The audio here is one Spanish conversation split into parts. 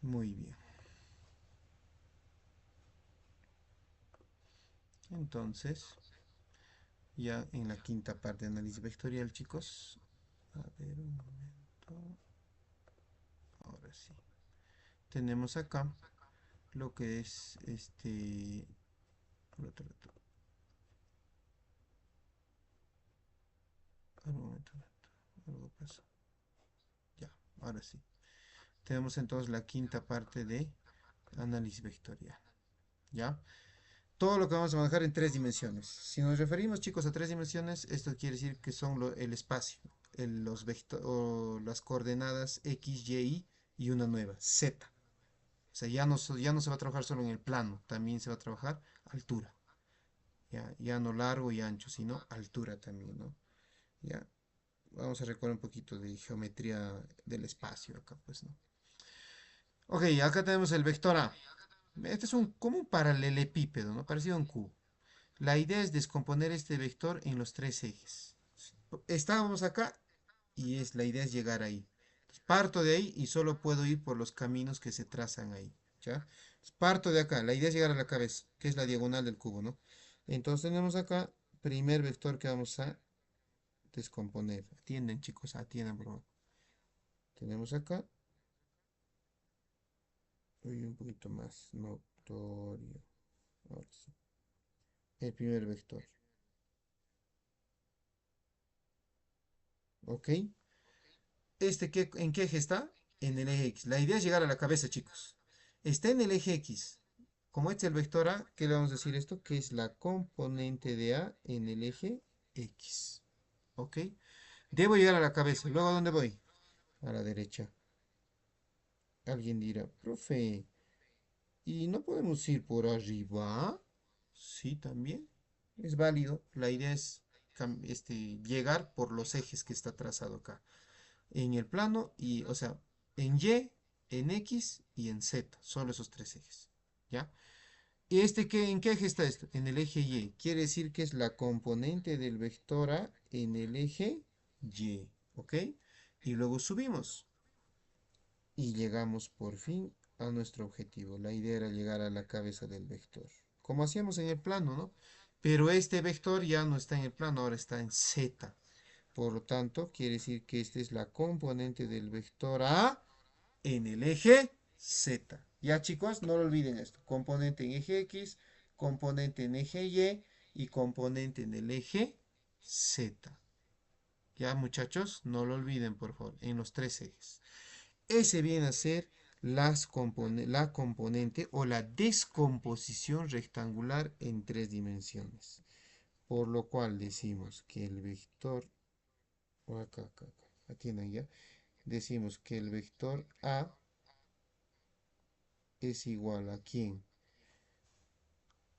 Muy bien. Entonces, ya en la quinta parte de análisis vectorial, chicos. A ver, un momento. Ahora sí. Tenemos acá lo que es por otro lado. Un momento, algo pasó. Ya, ahora sí. Tenemos entonces la quinta parte de análisis vectorial. ¿Ya? Todo lo que vamos a manejar en tres dimensiones. Si nos referimos, chicos, a tres dimensiones, esto quiere decir que son el espacio, o las coordenadas X, Y una nueva, Z. O sea, ya no se va a trabajar solo en el plano, también se va a trabajar altura. Ya no largo y ancho, sino altura también, ¿no? Ya, vamos a recordar un poquito de geometría del espacio acá, pues, ¿no? Ok, acá tenemos el vector A. Este es como un paralelepípedo, ¿no? Parecido a un cubo. La idea es descomponer este vector en los tres ejes. Estábamos acá y la idea es llegar ahí. Entonces, parto de ahí y solo puedo ir por los caminos que se trazan ahí. ¿Ya? Entonces, parto de acá. La idea es llegar a la cabeza, que es la diagonal del cubo, ¿no? Entonces tenemos acá primer vector que vamos a descomponer. Atienden, chicos, atienden, por favor. Tenemos acá, hoy un poquito más notorio. Ahora sí. El primer vector. ¿Ok? ¿En qué eje está? En el eje X. La idea es llegar a la cabeza, chicos. Está en el eje X. Como este es el vector A, ¿qué le vamos a decir esto? Que es la componente de A en el eje X. ¿Ok? Debo llegar a la cabeza. ¿Luego a dónde voy? A la derecha. Alguien dirá, profe, ¿y no podemos ir por arriba? Sí, también. Es válido. La idea es llegar por los ejes que está trazado acá. En el plano y, o sea, en Y, en X y en Z, solo esos tres ejes, ¿ya? ¿Y en qué eje está esto? En el eje Y, quiere decir que es la componente del vector A en el eje Y, ¿ok? Y luego subimos y llegamos por fin a nuestro objetivo. La idea era llegar a la cabeza del vector, como hacíamos en el plano, ¿no? Pero este vector ya no está en el plano, ahora está en Z. Por lo tanto, quiere decir que esta es la componente del vector A en el eje Z. Ya chicos, no lo olviden esto. Componente en eje X, componente en eje Y y componente en el eje Z. Ya muchachos, no lo olviden por favor, en los tres ejes. Ese viene a ser la componente o la descomposición rectangular en tres dimensiones. Por lo cual decimos que el vector, o acá, atiendan ya, decimos que el vector A es igual a ¿quién?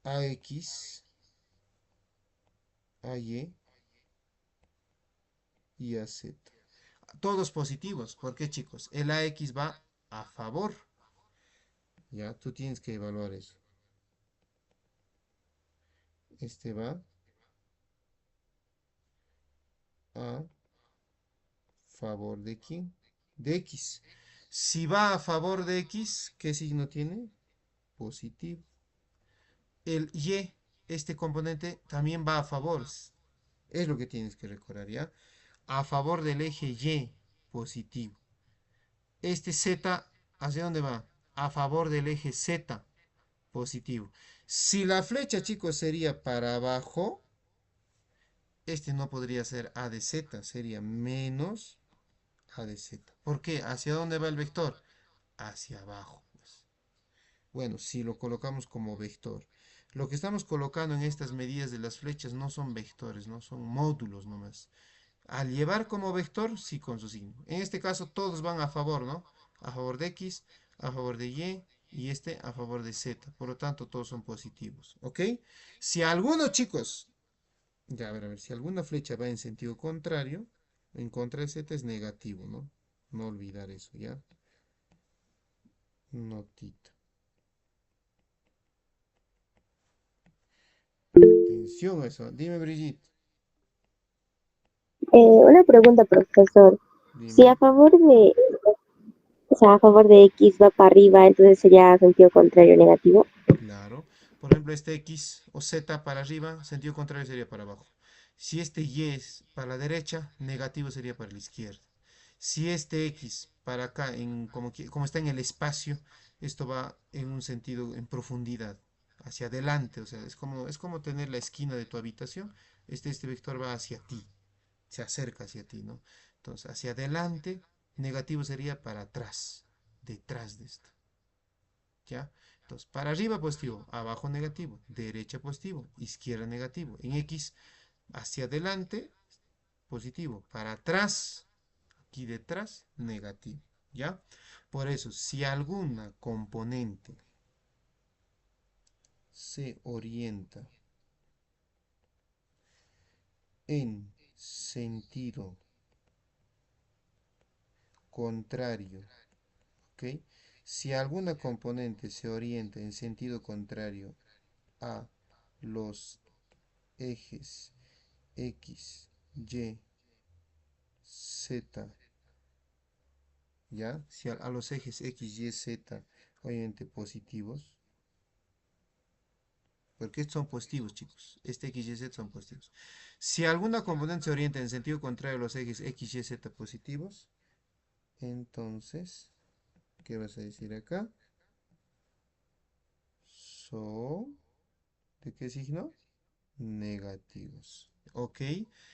AX, AY y AZ. Todos positivos. ¿Por qué, chicos? El AX va a favor. Ya, tú tienes que evaluar eso. Este va a favor de quién? De X. Si va a favor de X, ¿qué signo tiene? Positivo. El Y, este componente, también va a favor. Es lo que tienes que recordar, ¿ya? A favor del eje Y, positivo. Este Z, ¿hacia dónde va? A favor del eje Z, positivo. Si la flecha, chicos, sería para abajo, este no podría ser A de Z, sería menos A de Z. ¿Por qué? ¿Hacia dónde va el vector? Hacia abajo, pues. Bueno, si lo colocamos como vector. Lo que estamos colocando en estas medidas de las flechas no son vectores, no son módulos nomás. Al llevar como vector, sí con su signo. En este caso todos van a favor, ¿no? A favor de X, a favor de y este a favor de Z. Por lo tanto, todos son positivos, ¿ok? Si algunos, chicos, ya a ver, si alguna flecha va en sentido contrario, en contra de Z es negativo, ¿no? No olvidar eso, ¿ya? Notita. Atención a eso. Dime, Brigitte. Una pregunta, profesor. Si Dime. a favor de O sea, a favor de X va para arriba, entonces sería sentido contrario negativo. Claro. Por ejemplo, este X o Z para arriba, sentido contrario sería para abajo. Si este Y es para la derecha, negativo sería para la izquierda. Si este X para acá, como está en el espacio, esto va en un sentido en profundidad, hacia adelante. O sea, es como tener la esquina de tu habitación. Este vector va hacia ti, se acerca hacia ti, ¿no? Entonces, hacia adelante, negativo sería para atrás, detrás de esto. ¿Ya? Entonces, para arriba positivo, abajo negativo, derecha positivo, izquierda negativo. En X, hacia adelante, positivo. Para atrás, aquí detrás, negativo. ¿Ya? Por eso, si alguna componente se orienta en sentido contrario, ¿ok? Si alguna componente se orienta en sentido contrario a los ejes X, Y, Z, ¿ya? Si a los ejes X, Y, Z, obviamente positivos, porque estos son positivos, chicos. Este X, Y, Z son positivos. Si alguna componente se orienta en sentido contrario a los ejes X, Y, Z positivos, entonces, ¿qué vas a decir acá? Son, ¿de qué signo? Negativos. ¿Ok?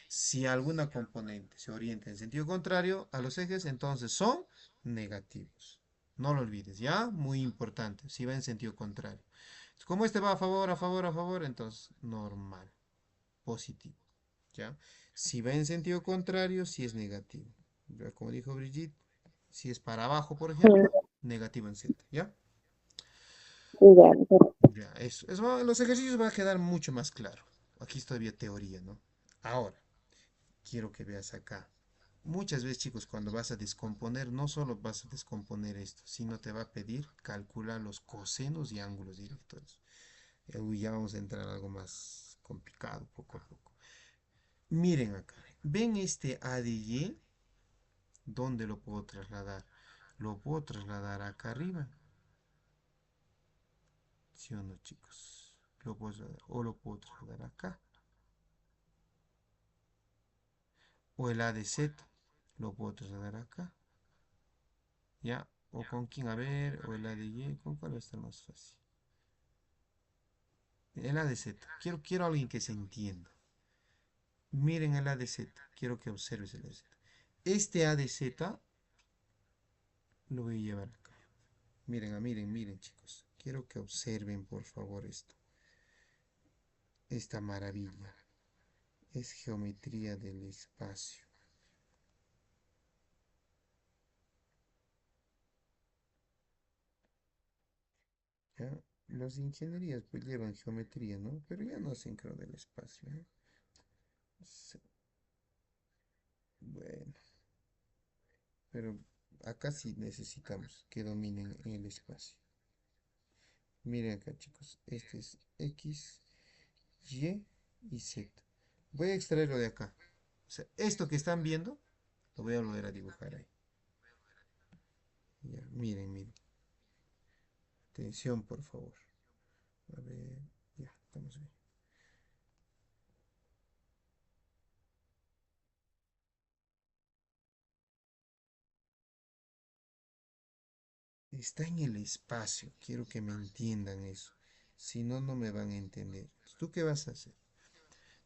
Si alguna componente se orienta en sentido contrario a los ejes, entonces son negativos. No lo olvides, ¿ya? Muy importante. Si va en sentido contrario. Como este va a favor, a favor, a favor, entonces normal, positivo, ¿ya? Si va en sentido contrario, si es negativo. Ya, como dijo Brigitte, si es para abajo, por ejemplo, negativo en Z, ¿ya? Ya, Ya, los ejercicios van a quedar mucho más claro. Aquí es todavía teoría, ¿no? Ahora, quiero que veas acá. Muchas veces, chicos, cuando vas a descomponer, no solo vas a descomponer esto, sino te va a pedir calcular los cosenos y ángulos directos. Uy, ya vamos a entrar a algo más complicado poco a poco. Miren acá. ¿Ven este A de Y? ¿Dónde lo puedo trasladar? Lo puedo trasladar acá arriba. ¿Sí o no, chicos? O lo puedo trasladar acá. O el A de Z. Lo puedo trasladar acá. ¿Ya? O con quién, a ver. O el A de Y. ¿Con cuál va a estar más fácil? El A de Z. Quiero alguien que se entienda. Miren el A de Z. Quiero que observes el A de Z. Este A de Z lo voy a llevar acá. Miren, miren, chicos. Quiero que observen, por favor, esto. Esta maravilla. Es geometría del espacio. ¿Ya? Las ingenierías pues llevan geometría, ¿no? Pero ya no hacen creo del espacio, ¿eh? Sí, bueno, pero acá sí necesitamos que dominen el espacio. Miren acá, chicos. Este es X, Y y Z. Voy a extraerlo de acá. O sea, esto que están viendo, lo voy a volver a dibujar ahí. Ya, miren. Atención, por favor. A ver, ya, estamos bien. Está en el espacio. Quiero que me entiendan eso. Si no, no me van a entender. ¿Tú qué vas a hacer?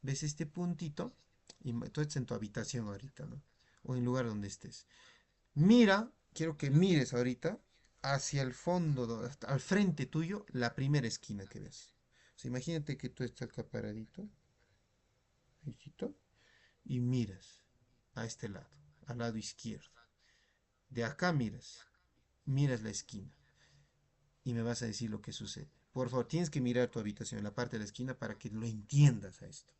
¿Ves este puntito? Y tú estás en tu habitación ahorita, ¿no? O en el lugar donde estés. Mira, quiero que mires ahorita hacia el fondo, al frente tuyo, la primera esquina que ves. O sea, imagínate que tú estás acá paradito, ahícito, y miras a este lado, al lado izquierdo. De acá miras la esquina y me vas a decir lo que sucede. Por favor, tienes que mirar tu habitación en la parte de la esquina para que lo entiendas a esto.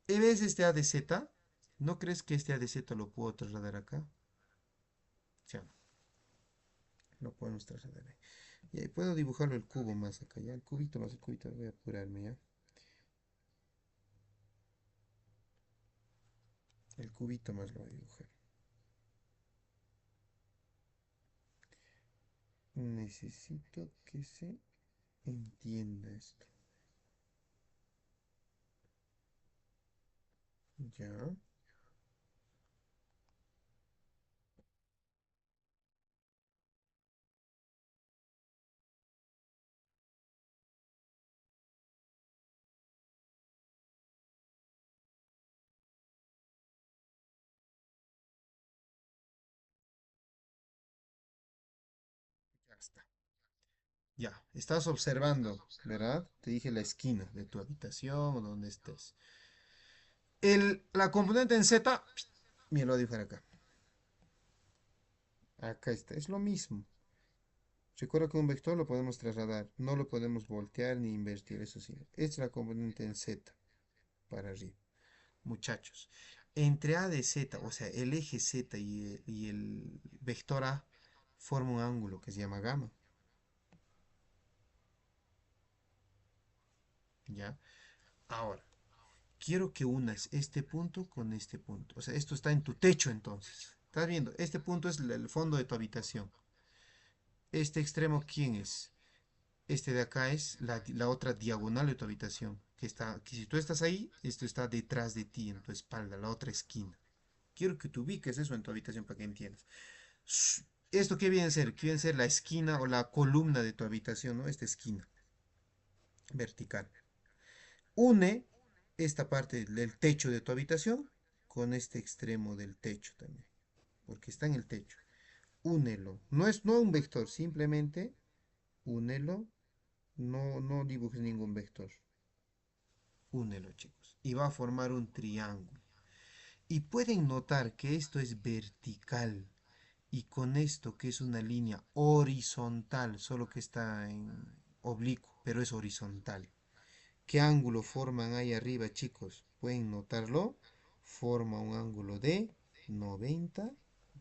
¿Y ves este A de Z? ¿No crees que este A de Z lo puedo trasladar acá? Ya, lo podemos trasladar ahí. Y ahí puedo dibujarlo el cubo más acá, ya. El cubito, voy a apurarme, ya. El cubito más lo voy a dibujar. Necesito que se entienda esto. Ya, ya está. Ya, estás observando, ¿verdad? Te dije la esquina de tu habitación o donde estés. La componente en Z, mira, lo voy a dibujar acá. Acá está, es lo mismo. Recuerda que un vector lo podemos trasladar, no lo podemos voltear ni invertir, eso sí. Esta es la componente en Z, para arriba. Muchachos, entre A de Z, o sea, el eje Z y el vector A, forma un ángulo que se llama gamma, ¿ya? Ahora, quiero que unas este punto con este punto. O sea, esto está en tu techo entonces. ¿Estás viendo? Este punto es el fondo de tu habitación. Este extremo, ¿quién es? Este de acá es la otra diagonal de tu habitación. Que si tú estás ahí, esto está detrás de ti, en tu espalda, la otra esquina. Quiero que te ubiques eso en tu habitación para que entiendas. ¿Esto qué viene a ser? ¿Qué viene a ser la esquina o la columna de tu habitación, ¿no? Esta esquina vertical. Une esta parte del techo de tu habitación con este extremo del techo también, porque está en el techo. Únelo. No es no un vector, simplemente únelo. No, no dibujes ningún vector. Únelo, chicos. Y va a formar un triángulo. Y pueden notar que esto es vertical. Y con esto, que es una línea horizontal, solo que está en oblicuo, pero es horizontal. ¿Qué ángulo forman ahí arriba, chicos? ¿Pueden notarlo? Forma un ángulo de 90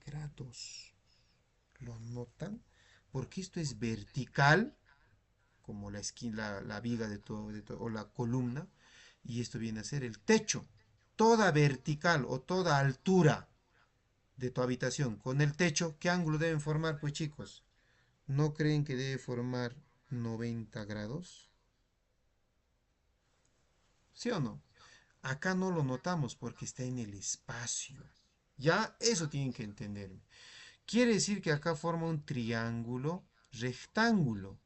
grados. ¿Lo notan? Porque esto es vertical, como la esquina, la viga o la columna, y esto viene a ser el techo. Toda vertical o toda altura de tu habitación con el techo, ¿qué ángulo deben formar, pues chicos? ¿No creen que debe formar 90 grados? ¿Sí o no? Acá no lo notamos porque está en el espacio. Ya eso tienen que entenderme. Quiere decir que acá forma un triángulo rectángulo,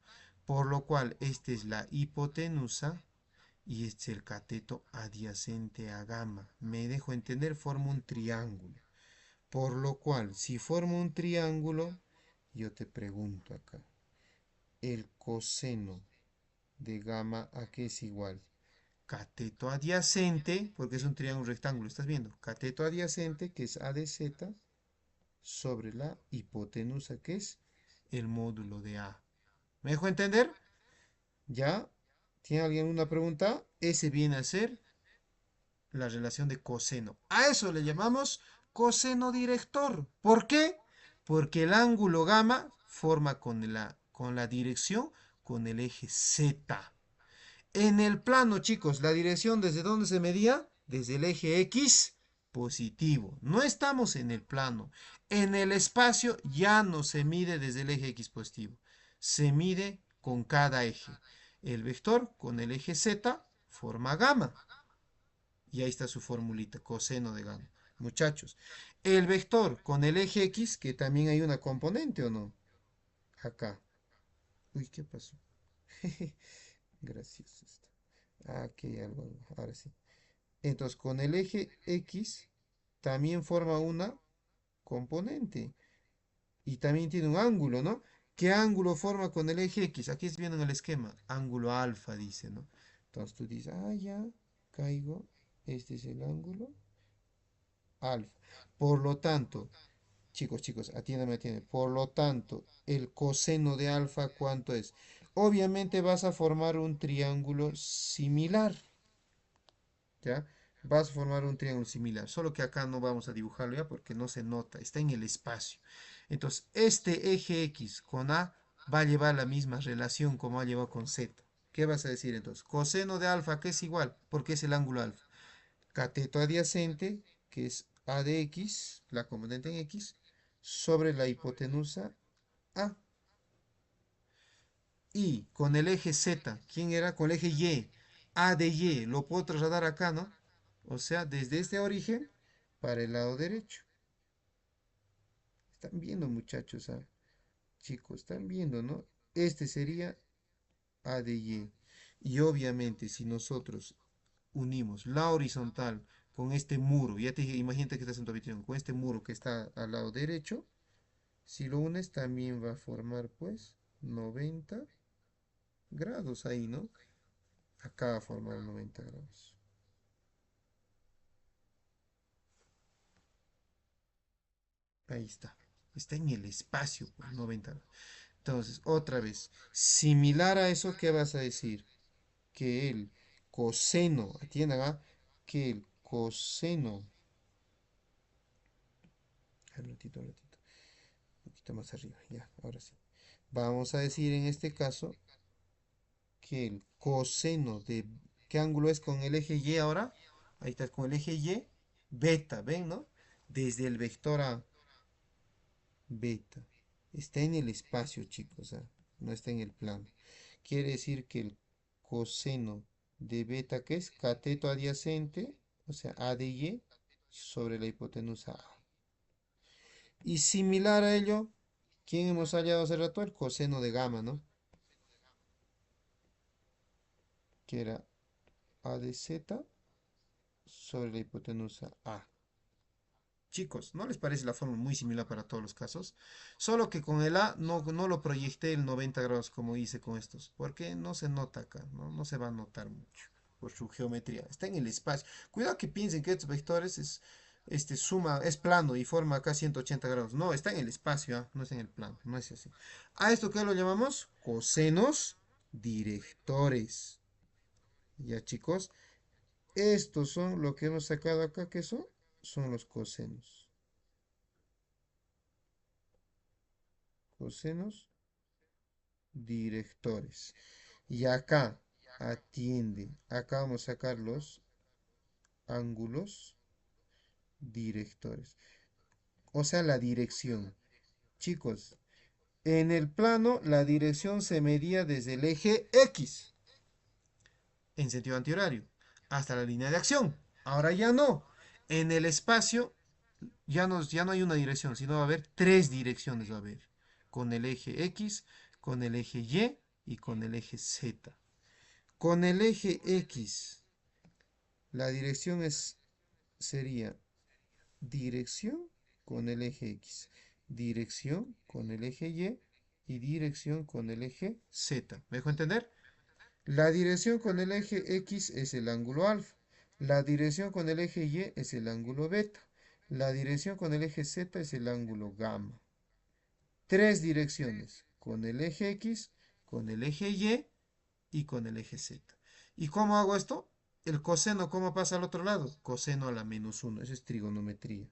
por lo cual esta es la hipotenusa y este es el cateto adyacente a gamma. Me dejo entender, forma un triángulo. Por lo cual, si forma un triángulo, yo te pregunto acá, el coseno de gamma a qué es igual. Cateto adyacente, porque es un triángulo rectángulo, ¿estás viendo? Cateto adyacente, que es A de Z, sobre la hipotenusa, que es el módulo de A. ¿Me dejo entender? ¿Ya? ¿Tiene alguien una pregunta? Ese viene a ser la relación de coseno. A eso le llamamos coseno director. ¿Por qué? Porque el ángulo gamma forma con la dirección con el eje Z. En el plano, chicos, la dirección desde dónde se medía? Desde el eje X positivo. No estamos en el plano. En el espacio ya no se mide desde el eje X positivo. Se mide con cada eje. El vector con el eje Z forma gamma. Y ahí está su formulita, coseno de gamma. Muchachos, el vector con el eje X, que también hay una componente o no. Acá. Uy, ¿qué pasó? Gracioso esto. Aquí hay algo. Ahora sí. Entonces, con el eje X también forma una componente. Y también tiene un ángulo, ¿no? ¿Qué ángulo forma con el eje X? Aquí es viendo en el esquema. Ángulo alfa, dice, ¿no? Entonces tú dices, ya, caigo. Este es el ángulo alfa. Por lo tanto, chicos, atiéndeme. Por lo tanto, el coseno de alfa, ¿cuánto es? Obviamente vas a formar un triángulo similar, ¿ya? Vas a formar un triángulo similar, solo que acá no vamos a dibujarlo ya porque no se nota, está en el espacio. Entonces, este eje X con A va a llevar la misma relación como ha llevado con Z. ¿Qué vas a decir entonces? Coseno de alfa, que es igual, porque es el ángulo alfa. Cateto adyacente, que es A de X, la componente en X, sobre la hipotenusa A. Y con el eje Z, ¿quién era? Con el eje Y. A de Y, lo puedo trasladar acá, ¿no? O sea, desde este origen para el lado derecho. Están viendo, muchachos, chicos, están viendo, ¿no? Este sería A de Y. Y obviamente, si nosotros unimos la horizontal con este muro, ya te dije, imagínate que estás en tu habitación, con este muro que está al lado derecho, si lo unes también va a formar, pues, 90 grados ahí, ¿no? Acá va a formar 90 grados. Ahí está. Está en el espacio, pues, 90 grados. Entonces, otra vez, similar a eso, ¿qué vas a decir? Que el coseno, atiendan a, que el coseno, un ratito, un ratito, un poquito más arriba, ya, ahora sí. Vamos a decir en este caso que el coseno de, ¿qué ángulo es con el eje Y ahora? Ahí está, con el eje Y, beta, ¿ven, no? Desde el vector A, beta. Está en el espacio, chicos, no está en el plano. Quiere decir que el coseno de beta, que es cateto adyacente, o sea, A de Y, sobre la hipotenusa A. Y similar a ello, ¿quién hemos hallado hace rato? El coseno de gamma, ¿no? Que era A de Z sobre la hipotenusa A. Chicos, ¿no les parece la forma muy similar para todos los casos? Solo que con el A no lo proyecté el 90 grados como hice con estos, porque no se nota acá, ¿no? No se va a notar mucho por su geometría. Está en el espacio. Cuidado que piensen que estos vectores es plano y forma acá 180 grados. No, está en el espacio, no está en el plano, no es así. ¿A esto qué lo llamamos? Cosenos directores. Ya, chicos, estos son lo que hemos sacado acá, ¿qué son? Son los cosenos. Cosenos directores. Y acá, atiende, acá vamos a sacar los ángulos directores. O sea, la dirección. Chicos, en el plano la dirección se medía desde el eje X en sentido antihorario hasta la línea de acción. Ahora ya no. En el espacio ya no hay una dirección, sino va a haber tres direcciones. Va a haber con el eje X, con el eje Y y con el eje Z. Con el eje X, la dirección sería dirección con el eje X, dirección con el eje Y y dirección con el eje Z. ¿Me dejo entender? La dirección con el eje X es el ángulo alfa. La dirección con el eje Y es el ángulo beta. La dirección con el eje Z es el ángulo gamma. Tres direcciones con el eje X, con el eje Y con el eje Z. ¿Y cómo hago esto? El coseno, ¿cómo pasa al otro lado? Coseno a la menos 1, eso es trigonometría.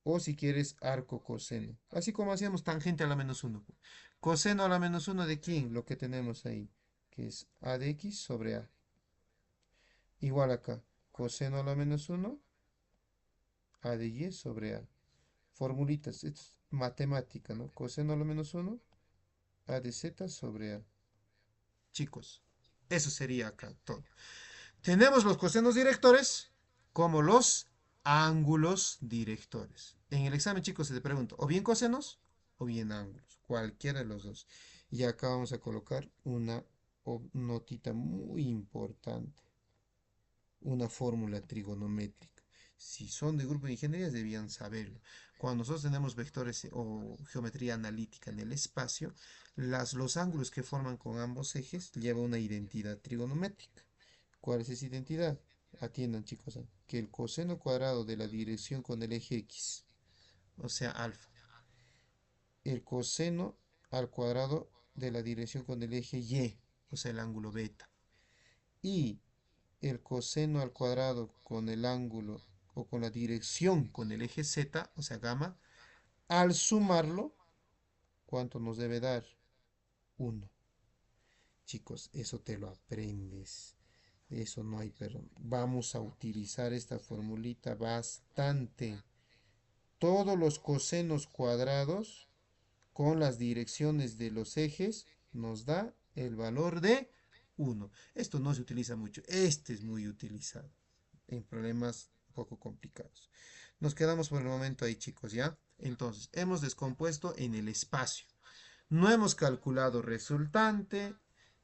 O si quieres, arco coseno. Así como hacíamos tangente a la menos 1. Coseno a la menos 1 de quién? Lo que tenemos ahí, que es a de x sobre a. Igual acá, coseno a la menos 1, a de y sobre a. Formulitas, esto es matemática, ¿no? Coseno a la menos 1, a de z sobre a. Chicos, eso sería acá todo. Tenemos los cosenos directores como los ángulos directores. En el examen, chicos, se te pregunta o bien cosenos o bien ángulos, cualquiera de los dos. Y acá vamos a colocar una notita muy importante, una fórmula trigonométrica. Si son de grupo de ingeniería, debían saberlo. Cuando nosotros tenemos vectores o geometría analítica en el espacio, los ángulos que forman con ambos ejes llevan una identidad trigonométrica. ¿Cuál es esa identidad? Atiendan, chicos, que el coseno cuadrado de la dirección con el eje X, o sea, alfa, el coseno al cuadrado de la dirección con el eje Y, o sea, el ángulo beta, y el coseno al cuadrado con el ángulo o con la dirección con el eje Z, o sea, gamma, al sumarlo, ¿cuánto nos debe dar? 1. Chicos, eso te lo aprendes. Eso no hay perdón. Vamos a utilizar esta formulita bastante. Todos los cosenos cuadrados con las direcciones de los ejes nos da el valor de 1. Esto no se utiliza mucho. Este es muy utilizado en problemas un poco complicados. Nos quedamos por el momento ahí, chicos, ¿ya? Entonces, hemos descompuesto en el espacio. No hemos calculado resultante,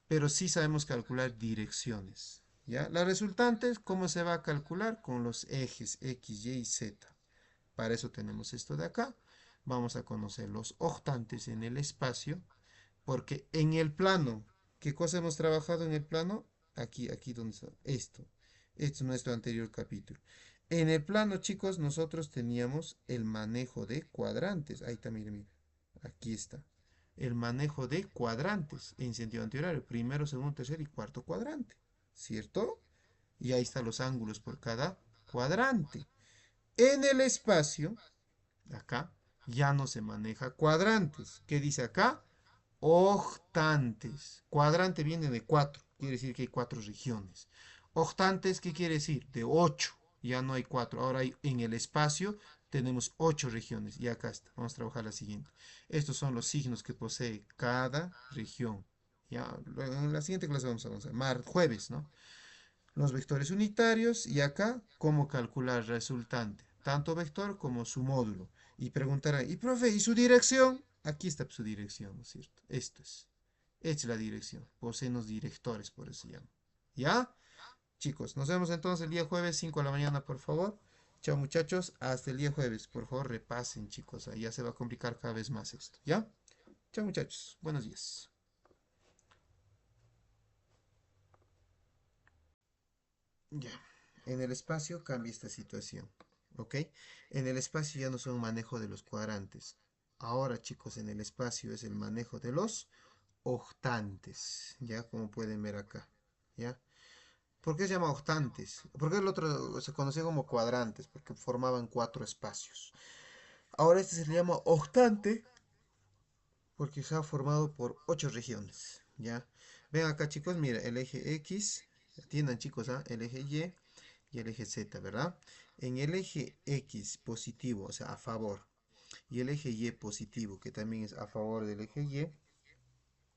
pero sí sabemos calcular direcciones. ¿Ya? La resultante, ¿cómo se va a calcular? Con los ejes X, Y y Z. Para eso tenemos esto de acá. Vamos a conocer los octantes en el espacio, porque en el plano, ¿qué cosa hemos trabajado en el plano? Aquí donde está esto. Este es nuestro anterior capítulo. En el plano, chicos, nosotros teníamos el manejo de cuadrantes. Ahí está, miren, miren. Aquí está. El manejo de cuadrantes en sentido antihorario. Primero, segundo, tercer y cuarto cuadrante. ¿Cierto? Y ahí están los ángulos por cada cuadrante. En el espacio, acá, ya no se maneja cuadrantes. ¿Qué dice acá? Octantes. Cuadrante viene de 4, quiere decir que hay 4 regiones. Octantes, ¿qué quiere decir? De 8. Ya no hay 4. Ahora hay, en el espacio tenemos 8 regiones. Y acá está. Vamos a trabajar la siguiente. Estos son los signos que posee cada región. Ya, en la siguiente clase vamos a avanzar. Jueves, ¿no? Los vectores unitarios y acá cómo calcular resultante, tanto vector como su módulo. Y preguntarán, ¿y profe, y su dirección? Aquí está su dirección, ¿no es cierto? Esta es la dirección, poseen los directores, por eso se llama. ¿Ya? Chicos, nos vemos entonces el día jueves, 5 de la mañana, por favor. Chao muchachos, hasta el día jueves. Por favor, repasen, chicos, ahí ya se va a complicar cada vez más esto. ¿Ya? Chao muchachos, buenos días. Ya, en el espacio cambia esta situación, ¿ok? En el espacio ya no son manejo de los cuadrantes. Ahora, chicos, en el espacio es el manejo de los octantes, ¿ya? Como pueden ver acá, ¿ya? ¿Por qué se llama octantes? Porque el otro se conocía como cuadrantes, porque formaban 4 espacios. Ahora este se le llama octante porque está formado por 8 regiones, ¿ya? Ven acá, chicos, mira, el eje X, atiendan, chicos, ¿ah? El eje y el eje Z, ¿verdad? En el eje X positivo, o sea, a favor, y el eje Y positivo, que también es a favor del eje Y,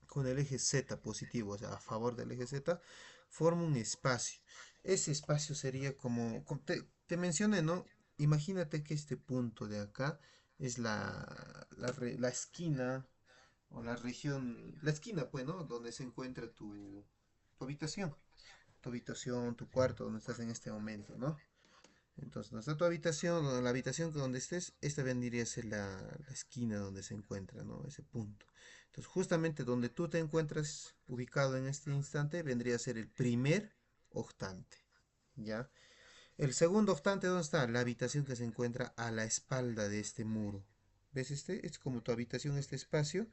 con el eje Z positivo, o sea, a favor del eje Z, forma un espacio. Ese espacio sería como te mencioné, ¿no? Imagínate que este punto de acá es la esquina o la región, la esquina, pues, ¿no? Donde se encuentra tu habitación. Tu habitación, tu cuarto, donde estás en este momento, ¿no? Entonces, donde está tu habitación, la habitación donde estés, esta vendría a ser la esquina donde se encuentra, ¿no? Ese punto. Entonces, justamente donde tú te encuentras ubicado en este instante, vendría a ser el primer octante, ¿ya? El segundo octante, ¿dónde está? La habitación que se encuentra a la espalda de este muro. ¿Ves este? Es como tu habitación, este espacio,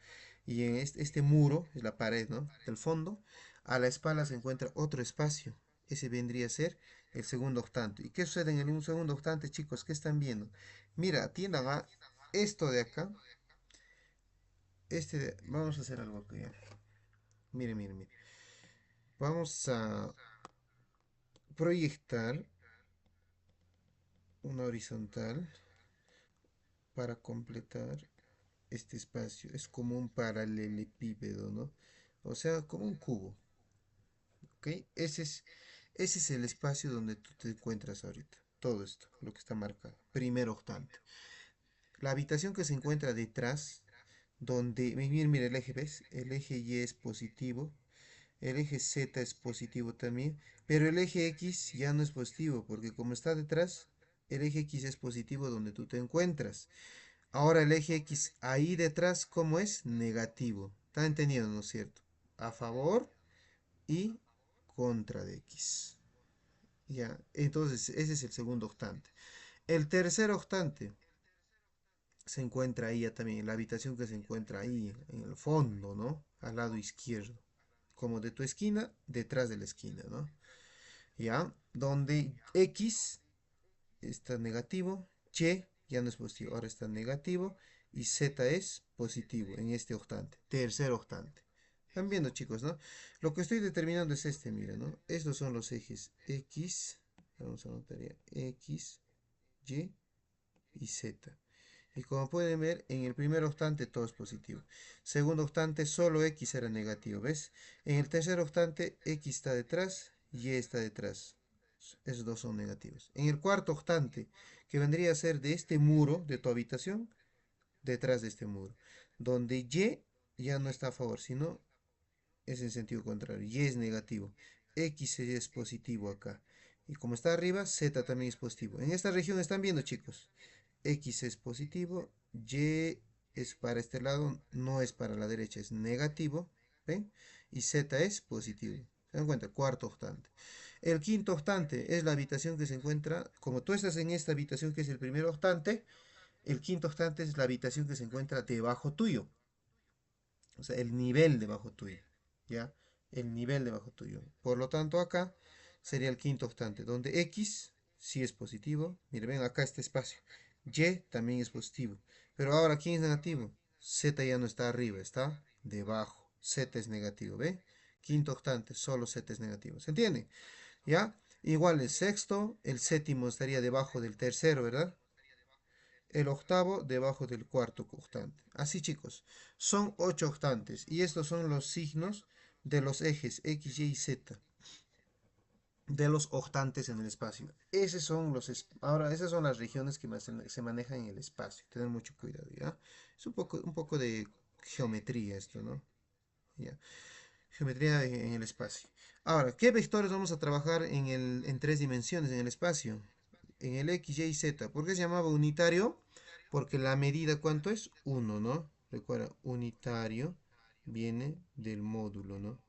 y en este muro, es la pared, ¿no? Del fondo, a la espalda se encuentra otro espacio. Ese vendría a ser el segundo octante. ¿Y qué sucede en el segundo octante, chicos? ¿Qué están viendo? Mira, atiendan a esto de acá. Vamos a hacer algo aquí. Miren, miren, miren. Vamos a proyectar una horizontal para completar este espacio. Es como un paralelepípedo, ¿no? O sea, como un cubo. ¿Ok? Ese es el espacio donde tú te encuentras ahorita. Todo esto, lo que está marcado. Primer octante. La habitación que se encuentra detrás, donde, miren, mira el eje, ¿ves? El eje Y es positivo, el eje Z es positivo también, pero el eje X ya no es positivo, porque como está detrás, el eje X es positivo donde tú te encuentras. Ahora el eje X ahí detrás, ¿cómo es? Negativo. ¿Están entendiendo, no es cierto? A favor y contra de X. Ya, entonces ese es el segundo octante. El tercer octante se encuentra ahí ya también, en la habitación que se encuentra ahí, en el fondo, ¿no? Al lado izquierdo. Como de tu esquina, detrás de la esquina, ¿no? Ya, donde X está negativo, Y ya no es positivo, ahora está negativo y Z es positivo en este octante, tercer octante. Están viendo, chicos, ¿no? Lo que estoy determinando es este, mira, ¿no? Estos son los ejes X, vamos a anotar ya, X, Y y Z. Y como pueden ver, en el primer octante todo es positivo. Segundo octante solo X era negativo, ¿ves? En el tercer octante X está detrás, Y está detrás. Esos dos son negativos. En el cuarto octante, que vendría a ser de este muro de tu habitación, detrás de este muro, donde Y ya no está a favor, sino es en sentido contrario. Y es negativo. X es positivo acá. Y como está arriba, Z también es positivo. En esta región están viendo, chicos. X es positivo, Y es para este lado, no es para la derecha, es negativo, ¿ven? Y Z es positivo. ¿Se dan cuenta? Cuarto octante. El quinto octante es la habitación que se encuentra, como tú estás en esta habitación que es el primer octante, el quinto octante es la habitación que se encuentra debajo tuyo. O sea, el nivel debajo tuyo. ¿Ya? El nivel debajo tuyo. Por lo tanto, acá sería el quinto octante, donde X sí es positivo. Miren, ven acá este espacio. Y también es positivo. Pero ahora, ¿quién es negativo? Z ya no está arriba, está debajo. Z es negativo, ¿ve? Quinto octante, solo Z es negativo. ¿Se entiende? ¿Ya? Igual el sexto, el séptimo estaría debajo del tercero, ¿verdad? El octavo debajo del cuarto octante. Así, chicos, son 8 octantes y estos son los signos de los ejes X, Y y Z de los octantes en el espacio. Ahora, esas son las regiones que se manejan en el espacio. Tener mucho cuidado, ¿ya? Es un poco de geometría esto, ¿no? ¿Ya? Geometría en el espacio. Ahora, ¿qué vectores vamos a trabajar en tres dimensiones en el espacio? En el X, Y y Z. ¿Por qué se llamaba unitario? Porque la medida, ¿cuánto es? Uno, ¿no? Recuerda, unitario viene del módulo, ¿no?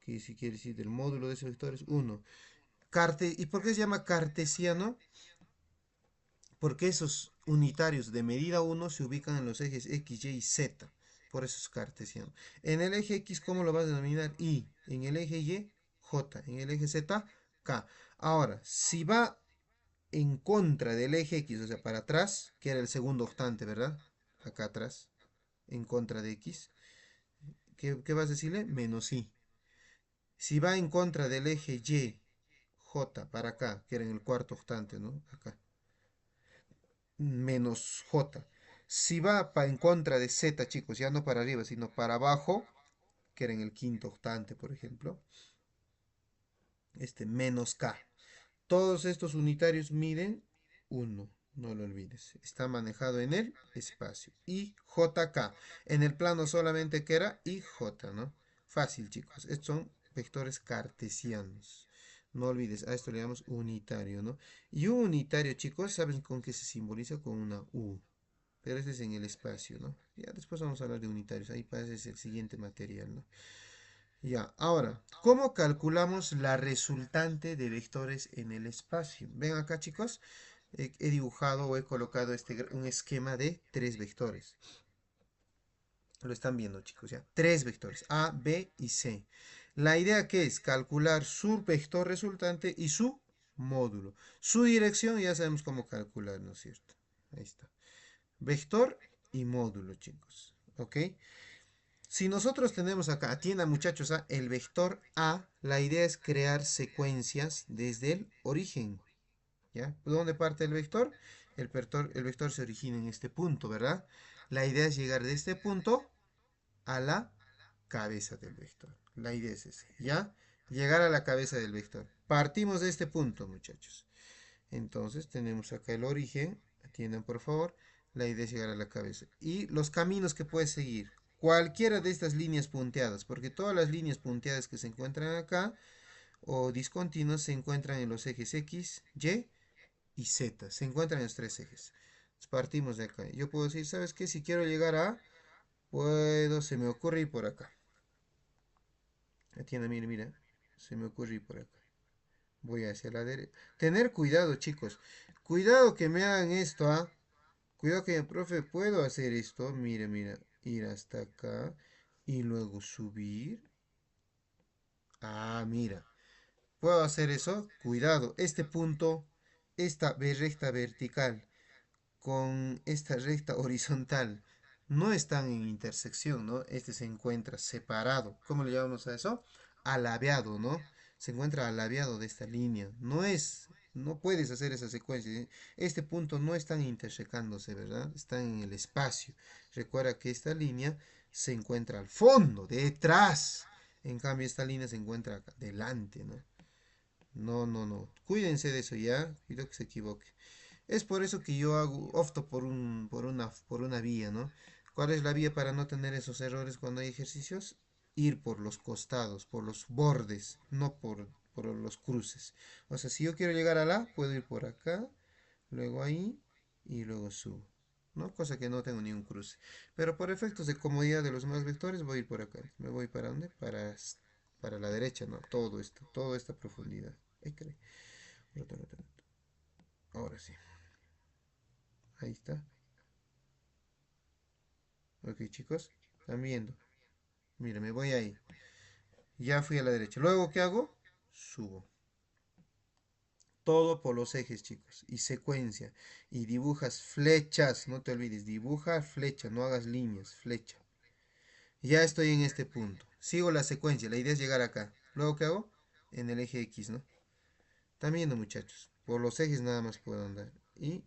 Que si quiere decir del módulo de ese vector es 1. ¿Y por qué se llama cartesiano? Porque esos unitarios de medida uno se ubican en los ejes X, Y y Z. Por eso es cartesiano. En el eje X, ¿cómo lo vas a denominar? Y. En el eje Y, J. En el eje Z, K. Ahora, si va en contra del eje X, o sea, para atrás, que era el segundo octante, ¿verdad? Acá atrás, en contra de X. ¿Qué vas a decirle? Menos I. Si va en contra del eje Y, J, para acá, que era en el cuarto octante, ¿no? Acá. Menos J. Si va en contra de Z, chicos, ya no para arriba, sino para abajo, que era en el quinto octante, por ejemplo, menos K. Todos estos unitarios miden 1, no lo olvides. Está manejado en el espacio. Y JK. En el plano solamente que era IJ, ¿no? Fácil, chicos. Estos son vectores cartesianos. No olvides, a esto le llamamos unitario, ¿no? Y un unitario, chicos, ¿saben con qué se simboliza? Con una U. Pero este es en el espacio, ¿no? Ya después vamos a hablar de unitarios. Ahí parece el siguiente material, ¿no? Ya, ahora, ¿cómo calculamos la resultante de vectores en el espacio? Ven acá, chicos, he dibujado o he colocado un esquema de tres vectores. Lo están viendo, chicos, ya. Tres vectores, A, B y C. La idea que es calcular su vector resultante y su módulo. Su dirección ya sabemos cómo calcular, ¿no es cierto? Ahí está. Vector y módulo, chicos. ¿Ok? Si nosotros tenemos acá, atiendan muchachos, el vector A, la idea es crear secuencias desde el origen. ¿Ya? ¿Dónde parte el vector? El vector se origina en este punto, ¿verdad? La idea es llegar de este punto a la cabeza del vector. La idea es esa, ¿ya? Llegar a la cabeza del vector. Partimos de este punto, muchachos. Entonces tenemos acá el origen, atiendan por favor, la idea es llegar a la cabeza. Y los caminos que puedes seguir, cualquiera de estas líneas punteadas, porque todas las líneas punteadas que se encuentran acá, o discontinuas, se encuentran en los ejes X, Y y Z, se encuentran en los tres ejes. Entonces, partimos de acá. Yo puedo decir, ¿sabes qué? Si quiero llegar se me ocurre ir por acá. Atienda, mira, mira, se me ocurre ir por acá. Voy hacia la derecha. Tener cuidado, chicos. Cuidado que me hagan esto, ¿ah? Cuidado que, profe, puedo hacer esto. Mira, mira. Ir hasta acá. Y luego subir. Ah, mira. ¿Puedo hacer eso? Cuidado. Este punto, esta recta vertical con esta recta horizontal no están en intersección, ¿no? Este se encuentra separado. ¿Cómo le llamamos a eso? Alabeado, ¿no? Se encuentra alabeado de esta línea. No es No puedes hacer esa secuencia. Este punto no están intersecándose, ¿verdad? Están en el espacio. Recuerda que esta línea se encuentra al fondo, detrás. En cambio, esta línea se encuentra acá, delante, ¿no? No, no, no. Cuídense de eso ya. Cuidado que se equivoque. Es por eso que yo opto por una vía, ¿no? ¿Cuál es la vía para no tener esos errores cuando hay ejercicios? Ir por los costados, por los bordes, no por los cruces. O sea, si yo quiero llegar a la, puedo ir por acá, luego ahí y luego subo, ¿no? Cosa que no tengo ni un cruce. Pero por efectos de comodidad de los demás vectores, voy a ir por acá. ¿Me voy para dónde? Para la derecha, ¿no? Todo esto, toda esta profundidad. Ahí cree. Ahora sí. Ahí está. Ok, chicos, están viendo. Mira, me voy ahí. Ya fui a la derecha. Luego, ¿qué hago? Subo. Todo por los ejes, chicos. Y secuencia. Y dibujas flechas. No te olvides. Dibuja flecha. No hagas líneas. Flecha. Ya estoy en este punto. Sigo la secuencia. La idea es llegar acá. Luego, ¿qué hago? En el eje X, ¿no? Están viendo, muchachos. Por los ejes nada más puedo andar. Y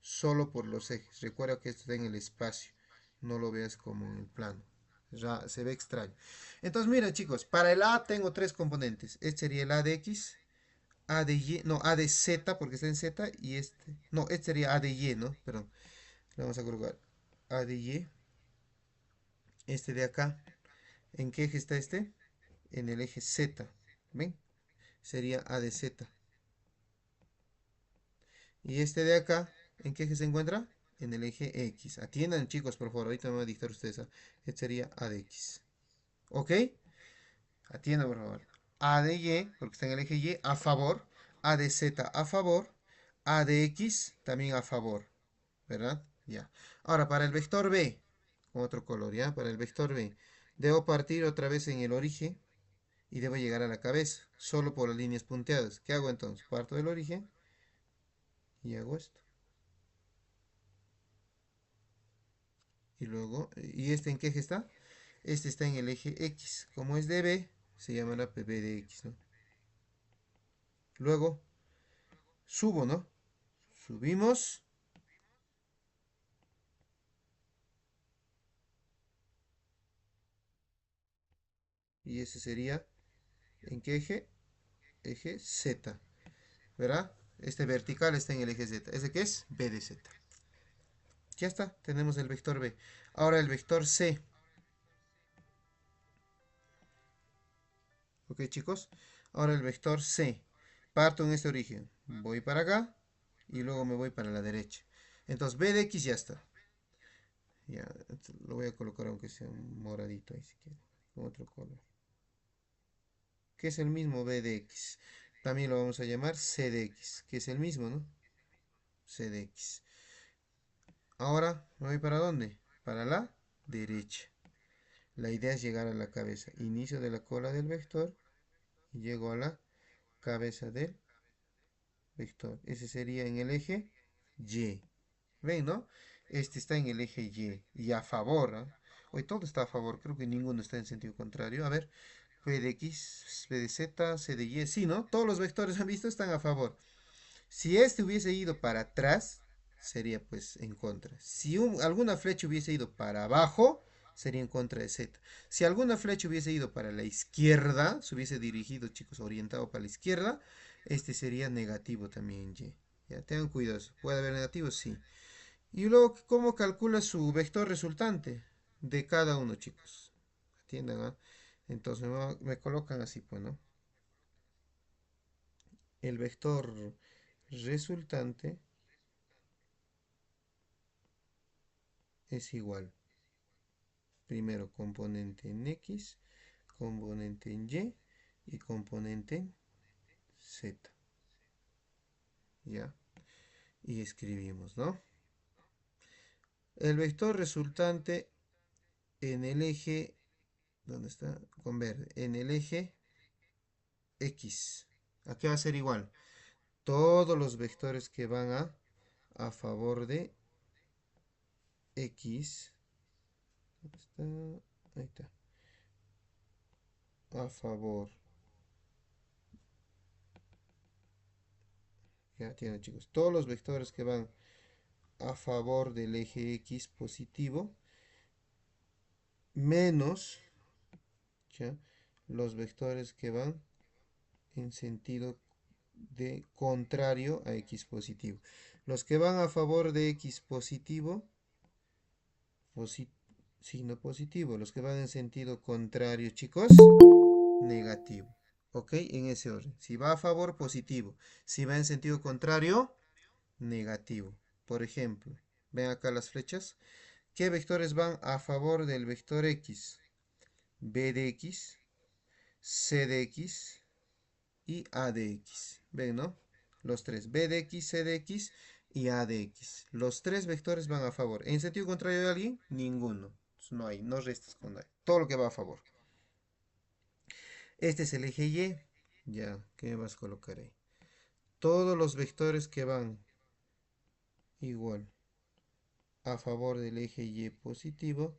solo por los ejes. Recuerda que esto está en el espacio. No lo veas como en el plano. Ya se ve extraño. Entonces, mira, chicos, para el A tengo tres componentes. Este sería el A de X, A de Y, no, A de Z, porque está en Z, y este, no, este sería A de Y, ¿no? Perdón, le vamos a colocar A de Y, este de acá. ¿En qué eje está este? En el eje Z, ¿ven? Sería A de Z. Y este de acá, ¿en qué eje se encuentra? En el eje X. Atiendan, chicos, por favor, ahorita me va a dictar ustedes. Este sería A de X. ¿Ok? Atienda, por favor. A de Y, porque está en el eje Y, a favor. A de Z a favor. A de X también a favor. ¿Verdad? Ya. Ahora, para el vector B, con otro color, ¿ya? Para el vector B, debo partir otra vez en el origen y debo llegar a la cabeza, solo por las líneas punteadas. ¿Qué hago entonces? Parto del origen y hago esto. Y luego, ¿y este en qué eje está? Este está en el eje X. Como es de B, se llamará B de X, ¿no? Luego, subo, ¿no? Subimos. Y ese sería, ¿en qué eje? Eje Z, ¿verdad? Este vertical está en el eje Z. ¿Ese qué es? B de Z. Ya está, tenemos el vector B. Ahora el vector C. ¿Ok, chicos? Ahora el vector C. Parto en este origen. Voy para acá y luego me voy para la derecha. Entonces B de X ya está. Ya, lo voy a colocar aunque sea un moradito ahí si quiere. Con otro color. Que es el mismo B de X. También lo vamos a llamar C de X. Que es el mismo, ¿no? C de X. Ahora, ¿me voy para dónde? Para la derecha. La idea es llegar a la cabeza. Inicio de la cola del vector y llego a la cabeza del vector. Ese sería en el eje Y. ¿Ven, no? Este está en el eje Y. Y a favor, ¿ah? Hoy todo está a favor. Creo que ninguno está en sentido contrario. A ver. P de X, P de Z, C de Y. Sí, ¿no? Todos los vectores han visto están a favor. Si este hubiese ido para atrás, sería pues en contra. Si alguna flecha hubiese ido para abajo, sería en contra de Z. Si alguna flecha hubiese ido para la izquierda, se hubiese dirigido, chicos, orientado para la izquierda, este sería negativo también en Y. Ya, tengan cuidado. ¿Puede haber negativos? Sí. Y luego, ¿cómo calcula su vector resultante de cada uno, chicos? Atiendan, ¿ah? Entonces me colocan así, pues, ¿no? El vector resultante es igual. Primero componente en X, componente en Y y componente en Z. ¿Ya? Y escribimos, ¿no? El vector resultante en el eje, ¿dónde está? Con verde, en el eje X. Aquí va a ser igual. Todos los vectores que van a favor de X. ¿Dónde está? Ahí está. A favor Ya tienen, chicos. Todos los vectores que van a favor del eje X positivo menos, ¿ya?, los vectores que van en sentido de contrario a X positivo. Los que van a favor de X positivo, signo positivo. Los que van en sentido contrario, chicos, negativo. ¿Ok? En ese orden. Si va a favor, positivo. Si va en sentido contrario, negativo. Por ejemplo, ven acá las flechas. ¿Qué vectores van a favor del vector X? B de X, C de X y A de X. ¿Ven, no? Los tres. B de X, C de X y A de X. Los tres vectores van a favor. ¿En sentido contrario de alguien? Ninguno. No hay. No restes con nadie. Todo lo que va a favor. Este es el eje Y. Ya, ¿qué vas a colocar ahí? Todos los vectores que van igual a favor del eje Y positivo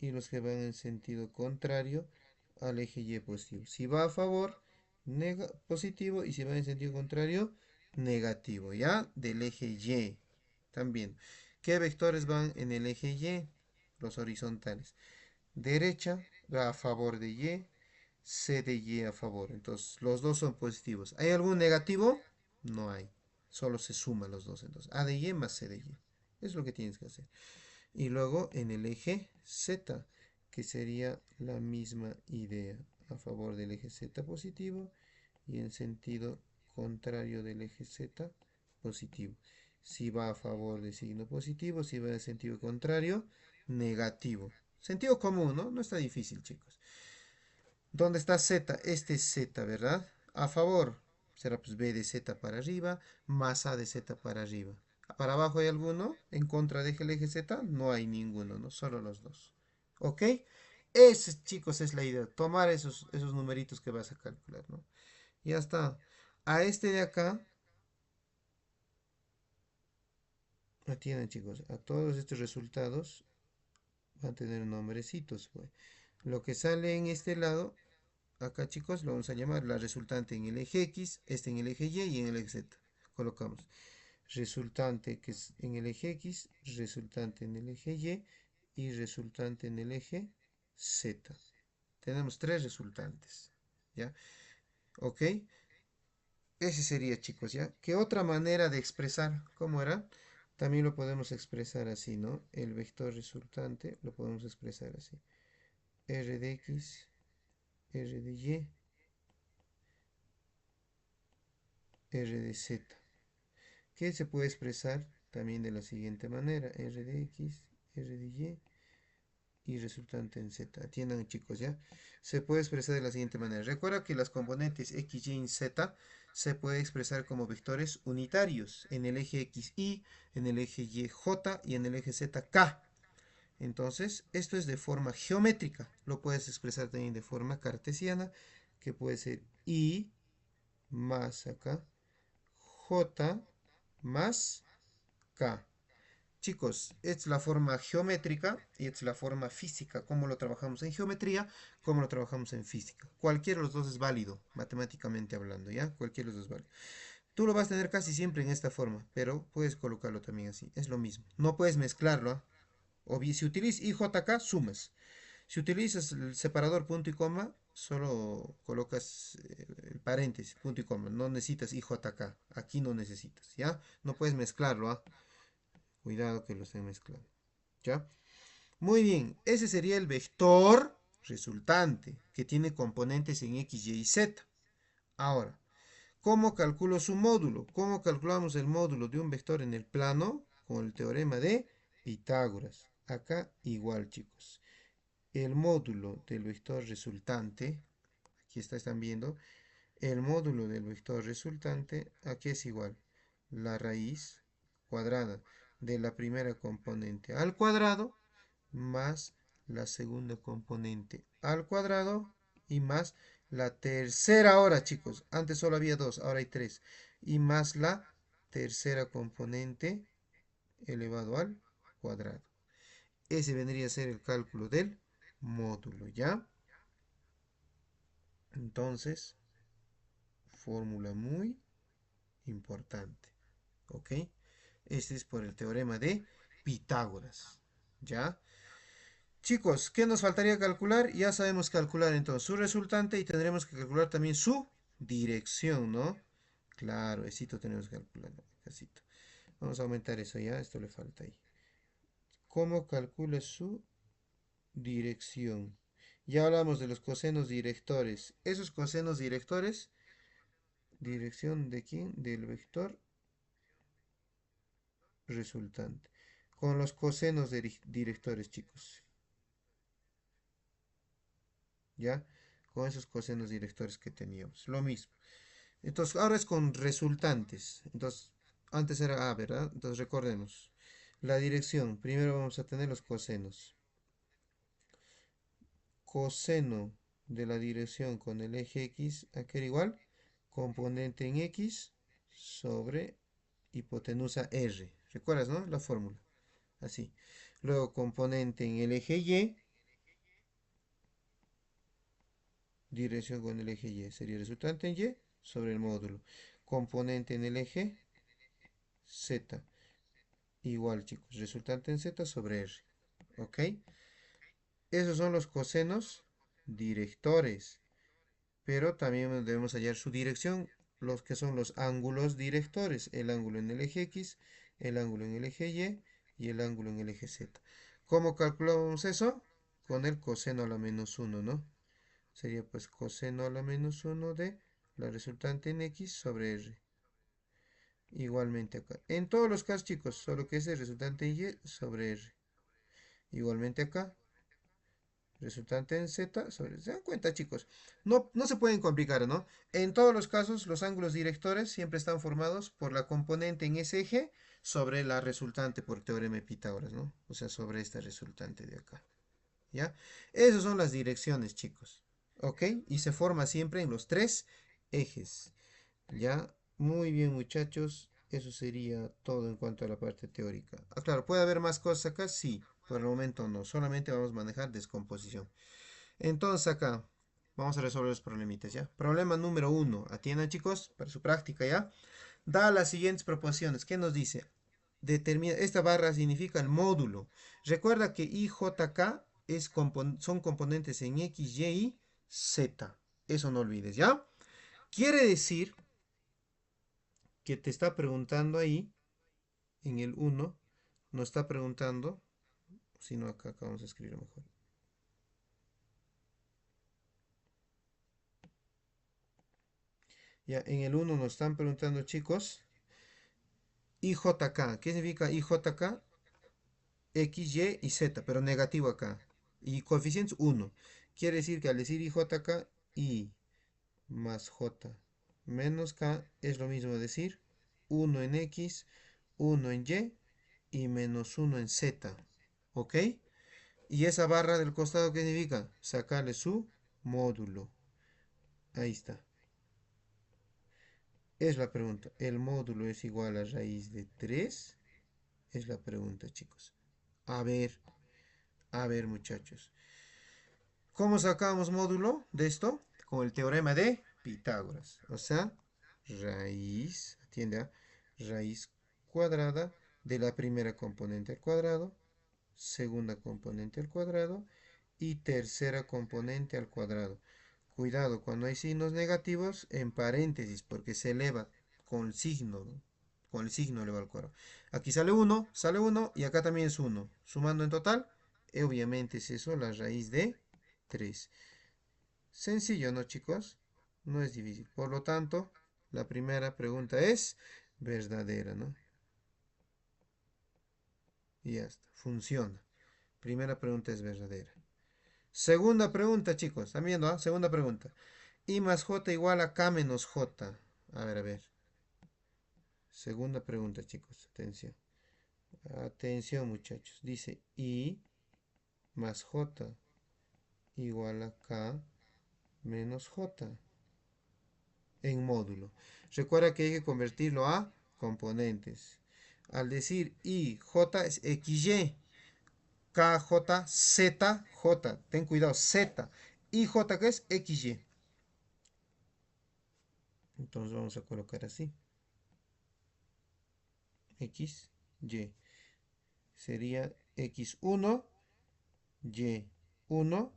y los que van en sentido contrario al eje Y positivo. Si va a favor, positivo, y si va en sentido contrario, negativo, ¿ya? Del eje Y. También. ¿Qué vectores van en el eje Y? Los horizontales. Derecha va a favor de Y, C de Y a favor. Entonces, los dos son positivos. ¿Hay algún negativo? No hay. Solo se suman los dos. Entonces, A de Y más C de Y. Es lo que tienes que hacer. Y luego en el eje Z, que sería la misma idea. A favor del eje Z positivo y en sentido contrario del eje Z positivo. Si va a favor de signo positivo, si va en sentido contrario, negativo. Sentido común, ¿no? No está difícil, chicos. ¿Dónde está Z? Este es Z, ¿verdad? A favor será pues B de Z para arriba, más A de Z para arriba. ¿Para abajo hay alguno? ¿En contra del eje Z? No hay ninguno, ¿no? Solo los dos. ¿Ok? Ese, chicos, es la idea. Tomar esos numeritos que vas a calcular, ¿no? Ya está. A este de acá, atienden, chicos, a todos estos resultados van a tener nombrecitos, pues. Lo que sale en este lado, acá, chicos, lo vamos a llamar la resultante en el eje X, este en el eje Y en el eje Z. Colocamos resultante que es en el eje X, resultante en el eje Y resultante en el eje Z. Tenemos tres resultantes, ¿ya? ¿Ok? Ese sería, chicos, ¿ya? ¿Qué otra manera de expresar? ¿Cómo era? También lo podemos expresar así, ¿no? El vector resultante lo podemos expresar así. R de X, R de Y, R de Z. Que se puede expresar también de la siguiente manera. R de X, R de Y resultante en Z. Atiendan, chicos, ¿ya? Se puede expresar de la siguiente manera. Recuerda que las componentes X, Y y Z se puede expresar como vectores unitarios en el eje XY, en el eje YJ y en el eje ZK. Entonces, esto es de forma geométrica. Lo puedes expresar también de forma cartesiana, que puede ser Y más acá, J más K. Chicos, es la forma geométrica y es la forma física. Cómo lo trabajamos en geometría, cómo lo trabajamos en física. Cualquiera de los dos es válido, matemáticamente hablando, ¿ya? Cualquiera de los dos es válido. Tú lo vas a tener casi siempre en esta forma, pero puedes colocarlo también así. Es lo mismo. No puedes mezclarlo, ¿ah? O bien, si utilizas IJK, sumas. Si utilizas el separador punto y coma, solo colocas el paréntesis, punto y coma. No necesitas IJK. Aquí no necesitas, ¿ya? No puedes mezclarlo, ¿ah? Cuidado que lo estén mezclando, ¿ya? Muy bien, ese sería el vector resultante, que tiene componentes en X, Y y Z. Ahora, ¿cómo calculo su módulo? ¿Cómo calculamos el módulo de un vector en el plano? Con el teorema de Pitágoras. Acá igual, chicos. El módulo del vector resultante, aquí están viendo, el módulo del vector resultante, aquí es igual. La raíz cuadrada de la primera componente al cuadrado más la segunda componente al cuadrado y más la tercera ahora, chicos. Antes solo había dos, ahora hay tres. Y más la tercera componente elevado al cuadrado. Ese vendría a ser el cálculo del módulo, ¿ya? Entonces, fórmula muy Importante. ¿Ok? Este es por el teorema de Pitágoras. ¿Ya? Chicos, ¿qué nos faltaría calcular? Ya sabemos calcular entonces su resultante y tendremos que calcular también su dirección, ¿no? Claro, esto tenemos que calcular. Casito. Vamos a aumentar eso ya, esto le falta ahí. ¿Cómo calcula su dirección? Ya hablamos de los cosenos directores. Esos cosenos directores, ¿dirección de quién? Del vector resultante. Con los cosenos directores, chicos. ¿Ya? Con esos cosenos directores que teníamos. Lo mismo. Entonces, ahora es con resultantes. Entonces, antes era A, ¿verdad? Entonces, recordemos. La dirección. Primero vamos a tener los cosenos. Coseno de la dirección con el eje X, aquí era igual. Componente en X sobre hipotenusa R. ¿Recuerdas, no? La fórmula. Así. Luego, componente en el eje Y. Dirección con el eje Y. Sería resultante en Y sobre el módulo. Componente en el eje Z. Igual, chicos. Resultante en Z sobre R. ¿Ok? Esos son los cosenos directores. Pero también debemos hallar su dirección, los que son los ángulos directores. El ángulo en el eje X, el ángulo en el eje Y el ángulo en el eje Z. ¿Cómo calculamos eso? Con el coseno a la menos 1, ¿no? Sería pues coseno a la menos 1 de la resultante en X sobre R. Igualmente acá. En todos los casos, chicos, solo que es el resultante en Y sobre R. Igualmente acá, resultante en Z sobre... ¿Se dan cuenta, chicos? No, no se pueden complicar, ¿no? En todos los casos, los ángulos directores siempre están formados por la componente en ese eje sobre la resultante por teorema de Pitágoras, ¿no? O sea, sobre esta resultante de acá. ¿Ya? Esas son las direcciones, chicos. ¿Ok? Y se forma siempre en los tres ejes. ¿Ya? Muy bien, muchachos. Eso sería todo en cuanto a la parte teórica. Ah, claro, ¿puede haber más cosas acá? Sí. Por el momento no. Solamente vamos a manejar descomposición. Entonces acá vamos a resolver los problemitas, ¿ya? Problema número uno. Atiendan, chicos, para su práctica, ¿ya? Da las siguientes proporciones. ¿Qué nos dice? Determina, esta barra significa el módulo. Recuerda que I, J, K son componentes en X, Y, Z. Eso no olvides, ¿ya? Quiere decir que te está preguntando ahí, en el uno nos está preguntando, si no acá vamos a escribir mejor. Ya, en el uno nos están preguntando, chicos, IJK. ¿Qué significa IJK? X, Y y Z, pero negativo acá. Y coeficientes uno. Quiere decir que al decir IJK, I más J menos K es lo mismo decir uno en X, uno en Y menos uno en Z. ¿Ok? Y esa barra del costado, ¿qué significa? Sacarle su módulo. Ahí está. Es la pregunta. ¿El módulo es igual a raíz de 3? Es la pregunta, chicos. A ver, muchachos. ¿Cómo sacamos módulo de esto? Con el teorema de Pitágoras. O sea, raíz, atiende a raíz cuadrada de la primera componente al cuadrado, segunda componente al cuadrado y tercera componente al cuadrado. Cuidado, cuando hay signos negativos, en paréntesis, porque se eleva con el signo, ¿no? Con el signo eleva al cuadrado. Aquí sale uno y acá también es uno. Sumando en total, obviamente es eso, la raíz de 3. Sencillo, ¿no, chicos? No es difícil. Por lo tanto, la primera pregunta es verdadera, ¿no? Y ya está, funciona. Primera pregunta es verdadera. Segunda pregunta, chicos. ¿Están viendo? ¿Ah? Segunda pregunta. I más J igual a K menos J. A ver, a ver. Segunda pregunta, chicos. Atención. Atención, muchachos. Dice I más J igual a K menos J en módulo. Recuerda que hay que convertirlo a componentes. Al decir I, J es XY. K, J, Z, J. Ten cuidado, Z. I, J, que es XY. Entonces vamos a colocar así. X, Y. Sería X1, Y1,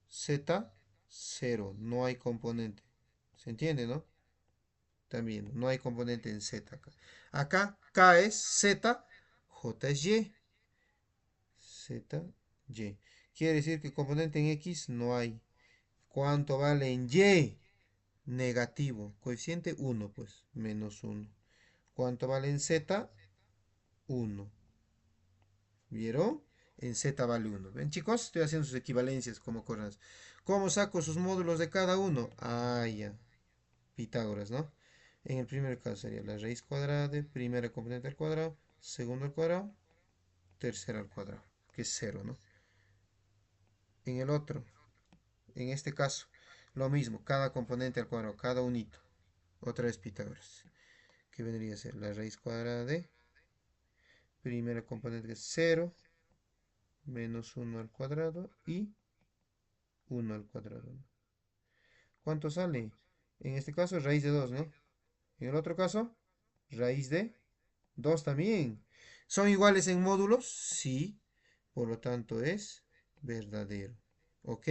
Z, 0. No hay componente. ¿Se entiende, no? También no hay componente en Z acá. Acá K es Z, J es Y. Z, Y. Quiere decir que componente en X no hay. ¿Cuánto vale en Y? Negativo. Coeficiente 1, pues, menos 1. ¿Cuánto vale en Z? 1. ¿Vieron? En Z vale 1. ¿Ven, chicos? Estoy haciendo sus equivalencias como coordenadas. ¿Cómo saco sus módulos de cada uno? Ah, ya. Pitágoras, ¿no? En el primer caso sería la raíz cuadrada de primera componente al cuadrado, segundo al cuadrado, tercera al cuadrado, que es cero, ¿no? En el otro, en este caso, lo mismo, cada componente al cuadrado, cada unito. Otra vez Pitágoras, que vendría a ser la raíz cuadrada de primera componente que es cero menos uno al cuadrado y uno al cuadrado, ¿no? ¿Cuánto sale? En este caso, raíz de 2, ¿no? En el otro caso, raíz de 2 también. ¿Son iguales en módulos? Sí. Por lo tanto, es verdadero. ¿Ok?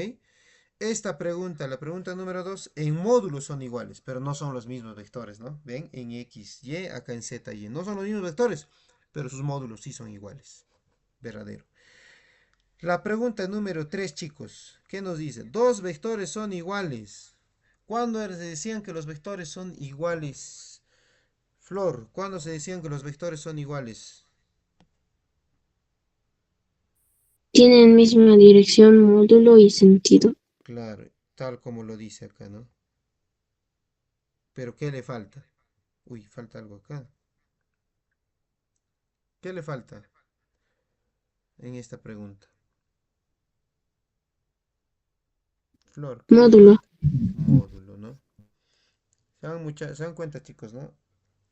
Esta pregunta, la pregunta número 2, en módulos son iguales, pero no son los mismos vectores, ¿no? ¿Ven? En X, Y, acá en Z, Y. No son los mismos vectores, pero sus módulos sí son iguales. Verdadero. La pregunta número 3, chicos. ¿Qué nos dice? Dos vectores son iguales. ¿Cuándo se decían que los vectores son iguales? Flor, ¿cuándo se decían que los vectores son iguales? Tienen misma dirección, módulo y sentido. Claro, tal como lo dice acá, ¿no? Pero ¿qué le falta? Uy, falta algo acá. ¿Qué le falta en esta pregunta? Flor, ¿qué le Módulo. falta? Módulo, ¿no? Se dan cuenta, chicos, ¿no?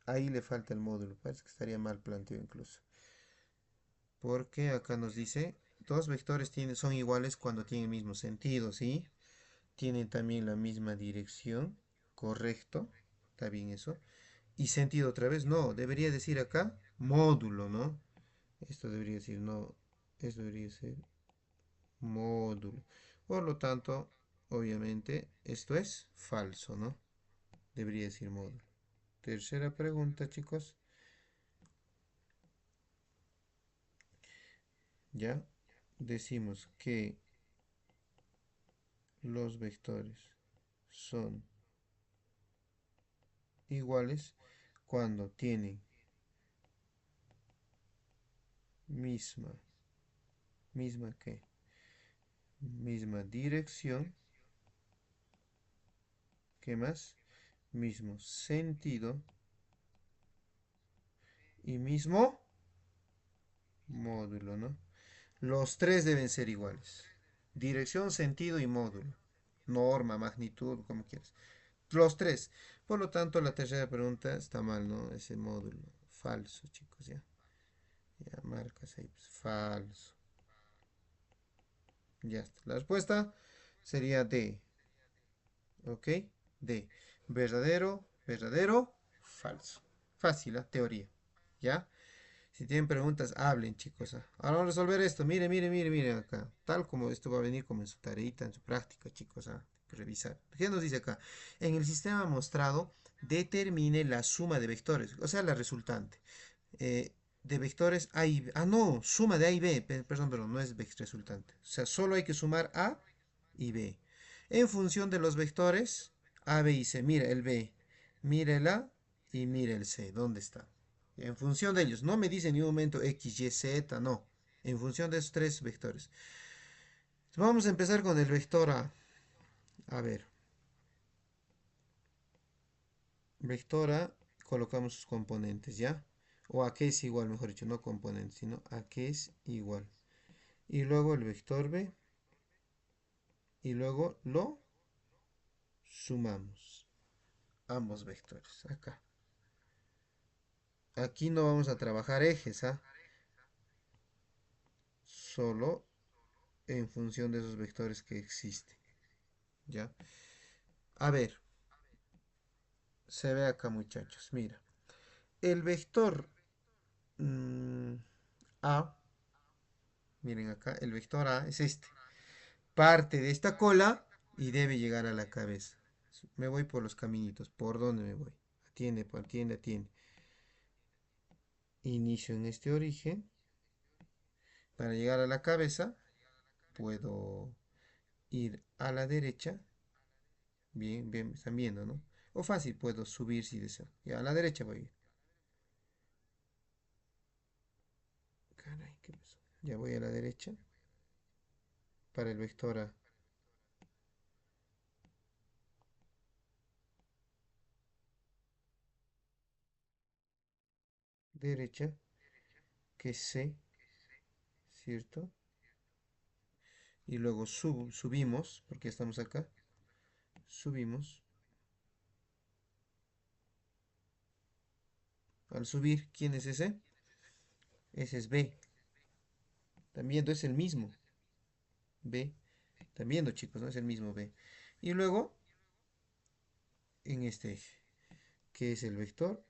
Ahí le falta el módulo. Parece que estaría mal planteado incluso. Porque acá nos dice, dos vectores son iguales cuando tienen el mismo sentido, ¿sí? Tienen también la misma dirección. Correcto. Está bien eso. Y sentido otra vez, no. Debería decir acá módulo, ¿no? Esto debería decir no. Esto debería ser módulo. Por lo tanto, obviamente, esto es falso, ¿no? Debería decir módulo. Tercera pregunta, chicos. Ya decimos que los vectores son iguales cuando tienen misma, misma que, misma dirección, ¿qué más? Mismo sentido y mismo módulo, ¿no? Los tres deben ser iguales. Dirección, sentido y módulo. Norma, magnitud, como quieras. Los tres. Por lo tanto, la tercera pregunta está mal, ¿no? Ese módulo. Falso, chicos, ya. Ya marcas ahí, pues, falso. Ya está. La respuesta sería D. ¿Ok? D. Verdadero, verdadero, falso. Fácil, la teoría. ¿Ya? Si tienen preguntas, hablen, chicos. Ahora vamos a resolver esto. Mire, mire, mire, mire acá. Tal como esto va a venir como en su tareita, en su práctica, chicos. Hay que revisar. ¿Qué nos dice acá? En el sistema mostrado, determine la suma de vectores, o sea, la resultante. De vectores A y B. Ah, no, suma de A y B. Perdón, perdón, no es resultante. O sea, solo hay que sumar A y B. En función de los vectores A, B y C. Mira el B, mira el A y mira el C. ¿Dónde está? En función de ellos. No me dice en ningún momento X, Y, Z, no. En función de esos tres vectores. Vamos a empezar con el vector A. A ver, vector A, colocamos sus componentes, ¿ya? O a que es igual, mejor dicho, no componentes, sino a que es igual. Y luego el vector B. Y luego lo sumamos. Ambos vectores, acá. Aquí no vamos a trabajar ejes, ¿ah? Solo en función de esos vectores que existen, ¿ya? A ver, se ve acá, muchachos, mira. El vector mm, A, miren acá, el vector A es este. Parte de esta cola y debe llegar a la cabeza. Me voy por los caminitos. ¿Por dónde me voy? Atiende, atiende, atiende. Inicio en este origen. Para llegar a la cabeza, puedo ir a la derecha. Bien, bien, me están viendo, ¿no? O fácil, puedo subir si deseo. Ya a la derecha voy a ir. Caray, ¿qué pasó? Ya voy a la derecha. Para el vector A. Derecha, que es C, ¿cierto? Y luego subimos, porque estamos acá. Subimos. Al subir, ¿quién es ese? Ese es B. Están viendo, es el mismo. B. Están viendo, chicos, ¿no? Es el mismo B. Y luego, en este eje, que es el vector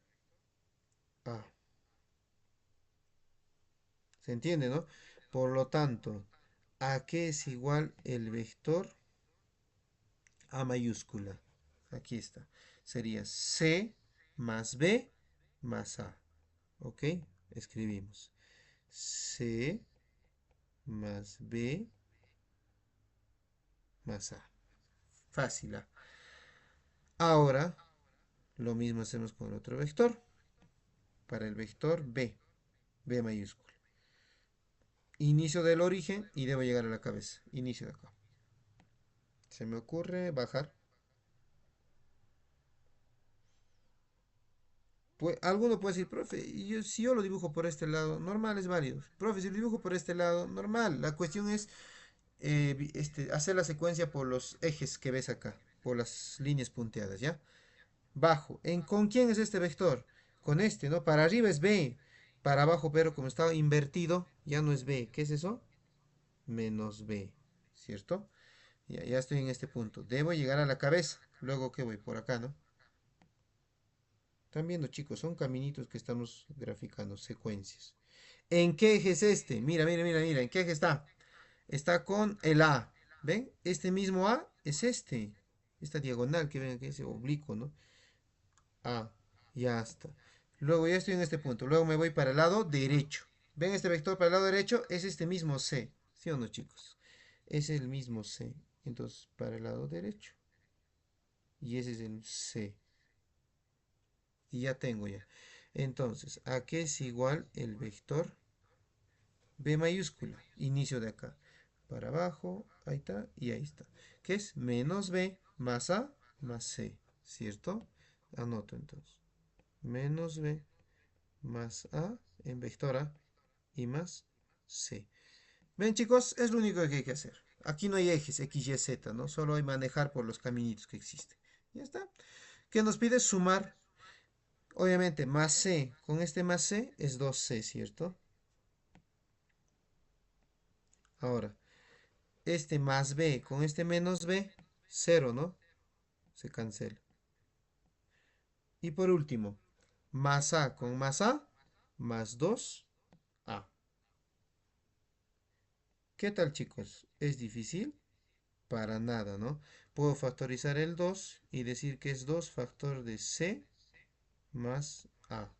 A. ¿Se entiende, no? Por lo tanto, ¿a qué es igual el vector A mayúscula? Aquí está. Sería C más B más A. ¿Ok? Escribimos. C más B más A. Fácil. ¿Ah? Ahora, lo mismo hacemos con el otro vector. Para el vector B. B mayúscula. Inicio del origen y debo llegar a la cabeza. Inicio de acá. Se me ocurre bajar. Pues, alguno puede decir, profe, si yo lo dibujo por este lado, normal es válido. Profe, si lo dibujo por este lado, normal. La cuestión es hacer la secuencia por los ejes que ves acá, por las líneas punteadas, ¿ya? Bajo. ¿Con quién es este vector? Con este, ¿no? Para arriba es B, para abajo, pero como estaba invertido, ya no es B. ¿Qué es eso? Menos B, ¿cierto? Ya estoy en este punto. Debo llegar a la cabeza. Luego, ¿qué voy? Por acá, ¿no? Están viendo, chicos, son caminitos que estamos graficando, secuencias. ¿En qué eje es este? Mira, mira, mira, mira. ¿En qué eje está? Está con el A. ¿Ven? Este mismo A es este. Esta diagonal que ven que es oblicuo, ¿no? A. Ya está. Luego ya estoy en este punto. Luego me voy para el lado derecho. ¿Ven este vector para el lado derecho? Es este mismo C. ¿Sí o no, chicos? Es el mismo C. Entonces, para el lado derecho. Y ese es el C. Y ya tengo ya. Entonces, ¿a qué es igual el vector B mayúscula? Inicio de acá. Para abajo, ahí está, y ahí está. ¿Qué es? Menos B más A más C. ¿Cierto? Anoto entonces. Menos B más A en vector A y más C. Ven, chicos, es lo único que hay que hacer. Aquí no hay ejes X, Y, Z, ¿no? Solo hay manejar por los caminitos que existen. Ya está. ¿Qué nos pide? Sumar. Obviamente, más C con este más C es 2C, ¿cierto? Ahora, este más B con este menos B, 0, ¿no? Se cancela. Y por último, más A con más A, más 2A. ¿Qué tal, chicos? ¿Es difícil? Para nada, ¿no? Puedo factorizar el 2 y decir que es 2 factor de C más A.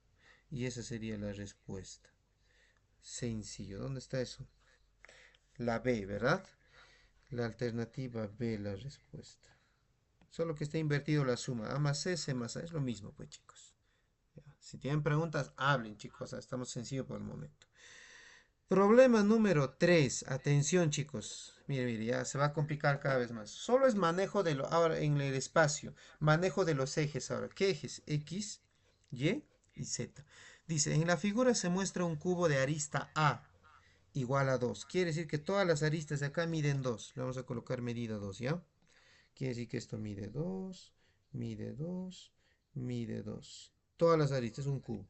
Y esa sería la respuesta. Sencillo. ¿Dónde está eso? La B, ¿verdad? La alternativa B, la respuesta. Solo que está invertido la suma. A más C, C más A. Es lo mismo, pues, chicos. Ya. Si tienen preguntas, hablen, chicos. Estamos sencillos por el momento. Problema número 3. Atención, chicos. Mire, mire, ya se va a complicar cada vez más. Solo es manejo de lo ahora en el espacio. Manejo de los ejes ahora. ¿Qué ejes? X, Y Z. Dice, en la figura se muestra un cubo de arista A igual a 2. Quiere decir que todas las aristas de acá miden 2. Le vamos a colocar medida 2, ¿ya? Quiere decir que esto mide 2, mide 2, mide 2. Todas las aristas, un cubo.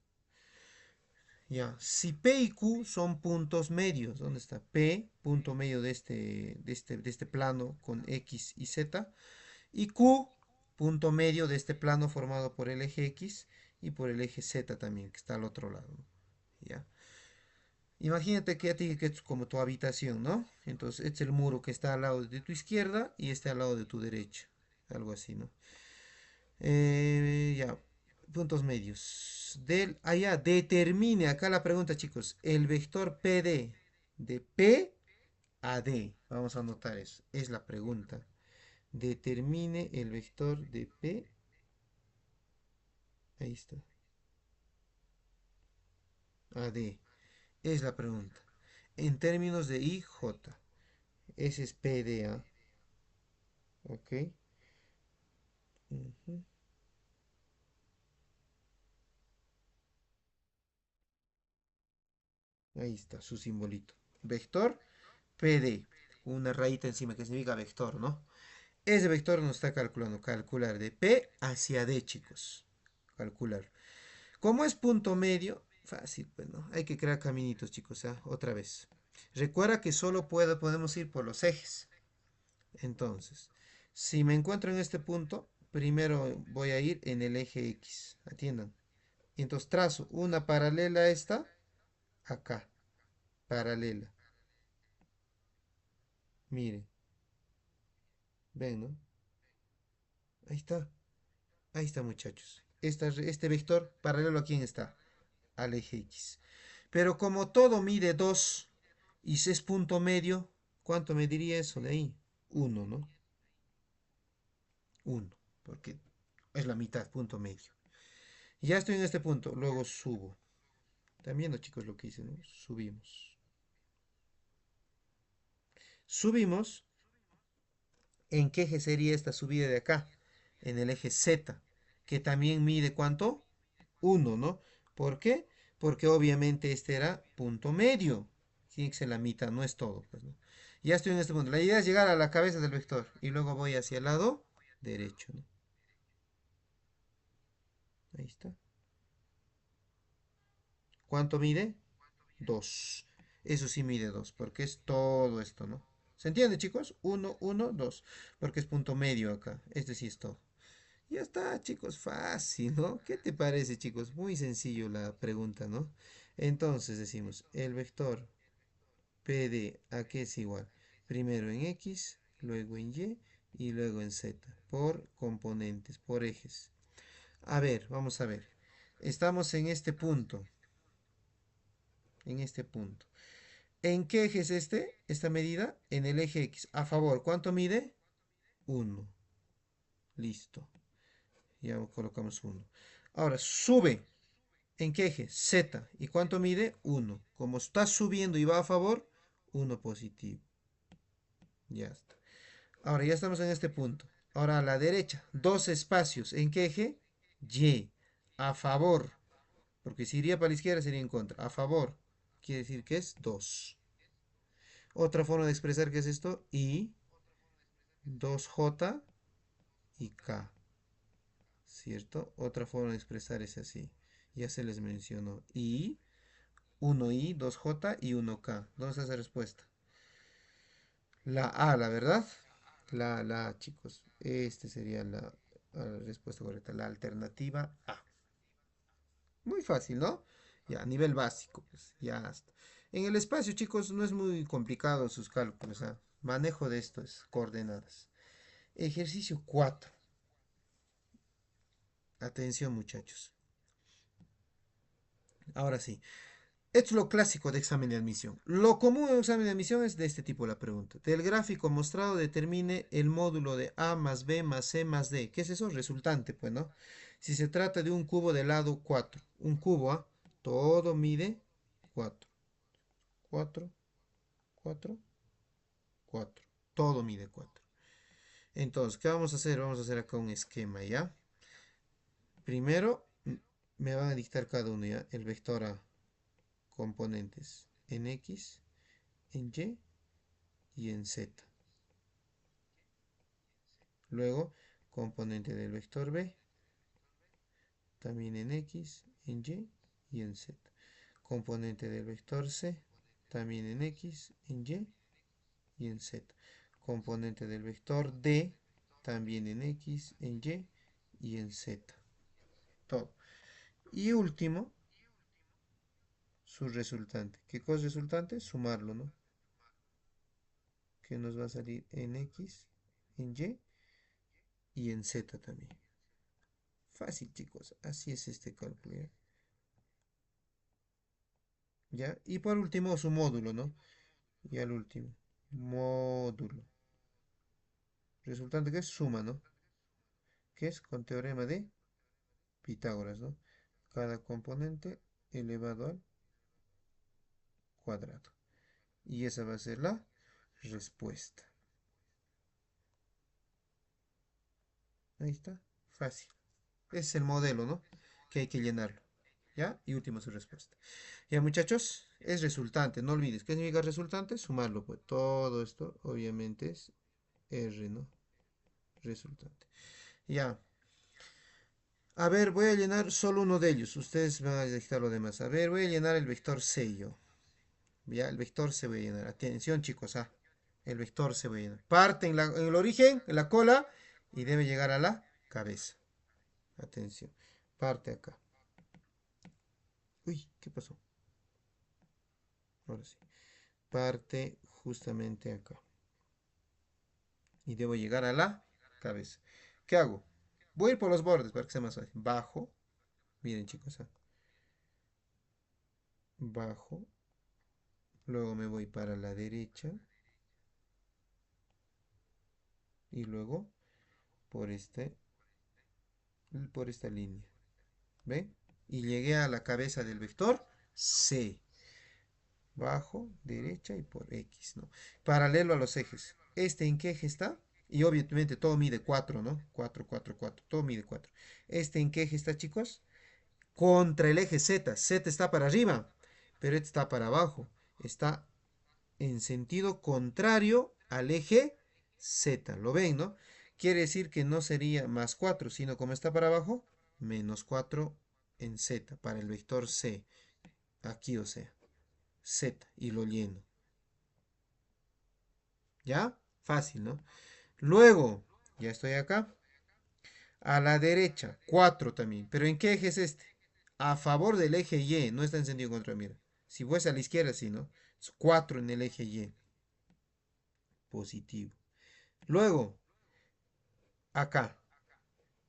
Ya, si P y Q son puntos medios, ¿dónde está? P, punto medio de este plano con X y Z, y Q, punto medio de este plano formado por el eje X y por el eje Z también, que está al otro lado. ¿ya? Imagínate que a ti que es como tu habitación, ¿no? Entonces, este es el muro que está al lado de tu izquierda y este al lado de tu derecha. Algo así, ¿no? Ya, puntos medios. Allá, determine, acá la pregunta, chicos, el vector PD de P a D. Vamos a anotar eso. Es la pregunta. Determine el vector de P. Ahí está. A D. Es la pregunta. En términos de I, J. Ese es PDA. Ok. Ujú. Ahí está su simbolito. Vector PD. Una rayita encima que significa vector, ¿no? Ese vector nos está calculando. Calcular de P hacia D, chicos. Calcular. Como es punto medio, fácil, pues no. Hay que crear caminitos, chicos. ¿Ah? Otra vez. Recuerda que solo podemos ir por los ejes. Entonces, si me encuentro en este punto, primero voy a ir en el eje X. Atiendan. Y entonces trazo una paralela a esta, acá. Paralela. Mire, ven, ¿no? Ahí está. Ahí está, muchachos. Este vector paralelo a quién está. Al eje X. Pero como todo mide 2 y si es punto medio, ¿cuánto me diría eso de ahí? Uno, ¿no? Uno, porque es la mitad, punto medio. Ya estoy en este punto, luego subo. Están viendo, chicos, lo que hice, ¿no? Subimos. Subimos. ¿En qué eje sería esta subida de acá? En el eje Z, que también mide ¿cuánto? Uno, ¿no? ¿Por qué? Porque obviamente este era punto medio. Tiene que ser la mitad, no es todo, pues, ¿no? Ya estoy en este punto. La idea es llegar a la cabeza del vector y luego voy hacia el lado derecho, ¿no? Ahí está. ¿Cuánto mide? 2. Eso sí mide 2, porque es todo esto, ¿no? ¿Se entiende, chicos? Uno, uno, 2. Porque es punto medio acá. Este sí es todo. Ya está, chicos, fácil, ¿no? ¿Qué te parece, chicos? Muy sencillo la pregunta, ¿no? Entonces decimos, el vector PD, ¿a qué es igual? Primero en X, luego en Y y luego en Z, por componentes, por ejes. A ver, vamos a ver. Estamos en este punto, en este punto. ¿En qué eje es esta medida? En el eje X. A favor, ¿cuánto mide? Uno. Listo. Ya colocamos uno. Ahora, sube. ¿En qué eje? Z. ¿Y cuánto mide? Uno. Como está subiendo y va a favor, uno positivo. Ya está. Ahora ya estamos en este punto. Ahora a la derecha, dos espacios. ¿En qué eje? Y. A favor. Porque si iría para la izquierda sería en contra. A favor. Quiere decir que es 2. Otra forma de expresar qué es esto. Y 2J y K. ¿Cierto? Otra forma de expresar es así. Ya se les mencionó. Y 1I, 2J y 1K. ¿Dónde está esa respuesta? La A, la verdad. La A, chicos. Este sería la respuesta correcta. La alternativa A. Muy fácil, ¿no? Ya, a nivel básico, pues ya está. En el espacio, chicos, no es muy complicado sus cálculos. ¿Ah? Manejo de esto es coordenadas. Ejercicio 4. Atención, muchachos. Ahora sí. Esto es lo clásico de examen de admisión. Lo común en examen de admisión es de este tipo la pregunta. Del gráfico mostrado determine el módulo de A más B más C más D. ¿Qué es eso? Resultante, pues, ¿no? Si se trata de un cubo de lado 4. Un cubo, ¿ah? Todo mide 4. 4, 4, 4. Todo mide 4. Entonces, ¿qué vamos a hacer? Vamos a hacer acá un esquema, ¿ya? Primero, me van a dictar cada uno, ¿ya? El vector A, componentes en X, en Y y en Z. Luego, componente del vector B, también en X, en Y y en Z. Componente del vector C, también en X, en Y y en Z. Componente del vector D, también en X, en Y y en Z. Todo. Y último, su resultante. ¿Qué cosa es resultante? Sumarlo, ¿no? Que nos va a salir en X, en y en Z también. Fácil, chicos. Así es este cálculo, ¿ya? ¿Ya? Y por último, su módulo, ¿no? Y al último, módulo. Resultante que es suma, ¿no? Que es con teorema de Pitágoras, ¿no? Cada componente elevado al cuadrado. Y esa va a ser la respuesta. Ahí está. Fácil. Ese es el modelo, ¿no? Que hay que llenarlo. ¿Ya? Y última su respuesta. Ya, muchachos, es resultante. No olvides. ¿Qué significa resultante? Sumarlo, pues. Todo esto, obviamente, es R, ¿no? Resultante. Ya. A ver, voy a llenar solo uno de ellos. Ustedes van a dictar lo demás. A ver, voy a llenar el vector C yo. Ya, el vector C voy a llenar. Atención, chicos, ah. El vector C voy a llenar. Parte en el origen, en la cola, y debe llegar a la cabeza. Atención. Parte acá. Uy, ¿qué pasó? Ahora sí. Parte justamente acá. Y debo llegar a la cabeza. ¿Qué hago? Voy a ir por los bordes para que sea más fácil. Bajo. Miren, chicos, ah. Bajo. Luego me voy para la derecha. Y luego por por esta línea. ¿Ven? Y llegué a la cabeza del vector C. Bajo, derecha y por X, ¿no? Paralelo a los ejes. ¿Este en qué eje está? Y obviamente todo mide 4, ¿no? 4, 4, 4. Todo mide 4. ¿Este en qué eje está, chicos? Contra el eje Z. Z está para arriba, pero este está para abajo. Está en sentido contrario al eje Z. ¿Lo ven, no? Quiere decir que no sería más 4, sino como está para abajo, menos 4 en Z, para el vector C. Aquí, o sea, Z, y lo lleno. ¿Ya? Fácil, ¿no? Luego, ya estoy acá. A la derecha, 4 también. ¿Pero en qué eje es este? A favor del eje Y, no está en sentido contrario, mira. Si fuese a la izquierda, sí, ¿no? Es 4 en el eje Y. Positivo. Luego, acá.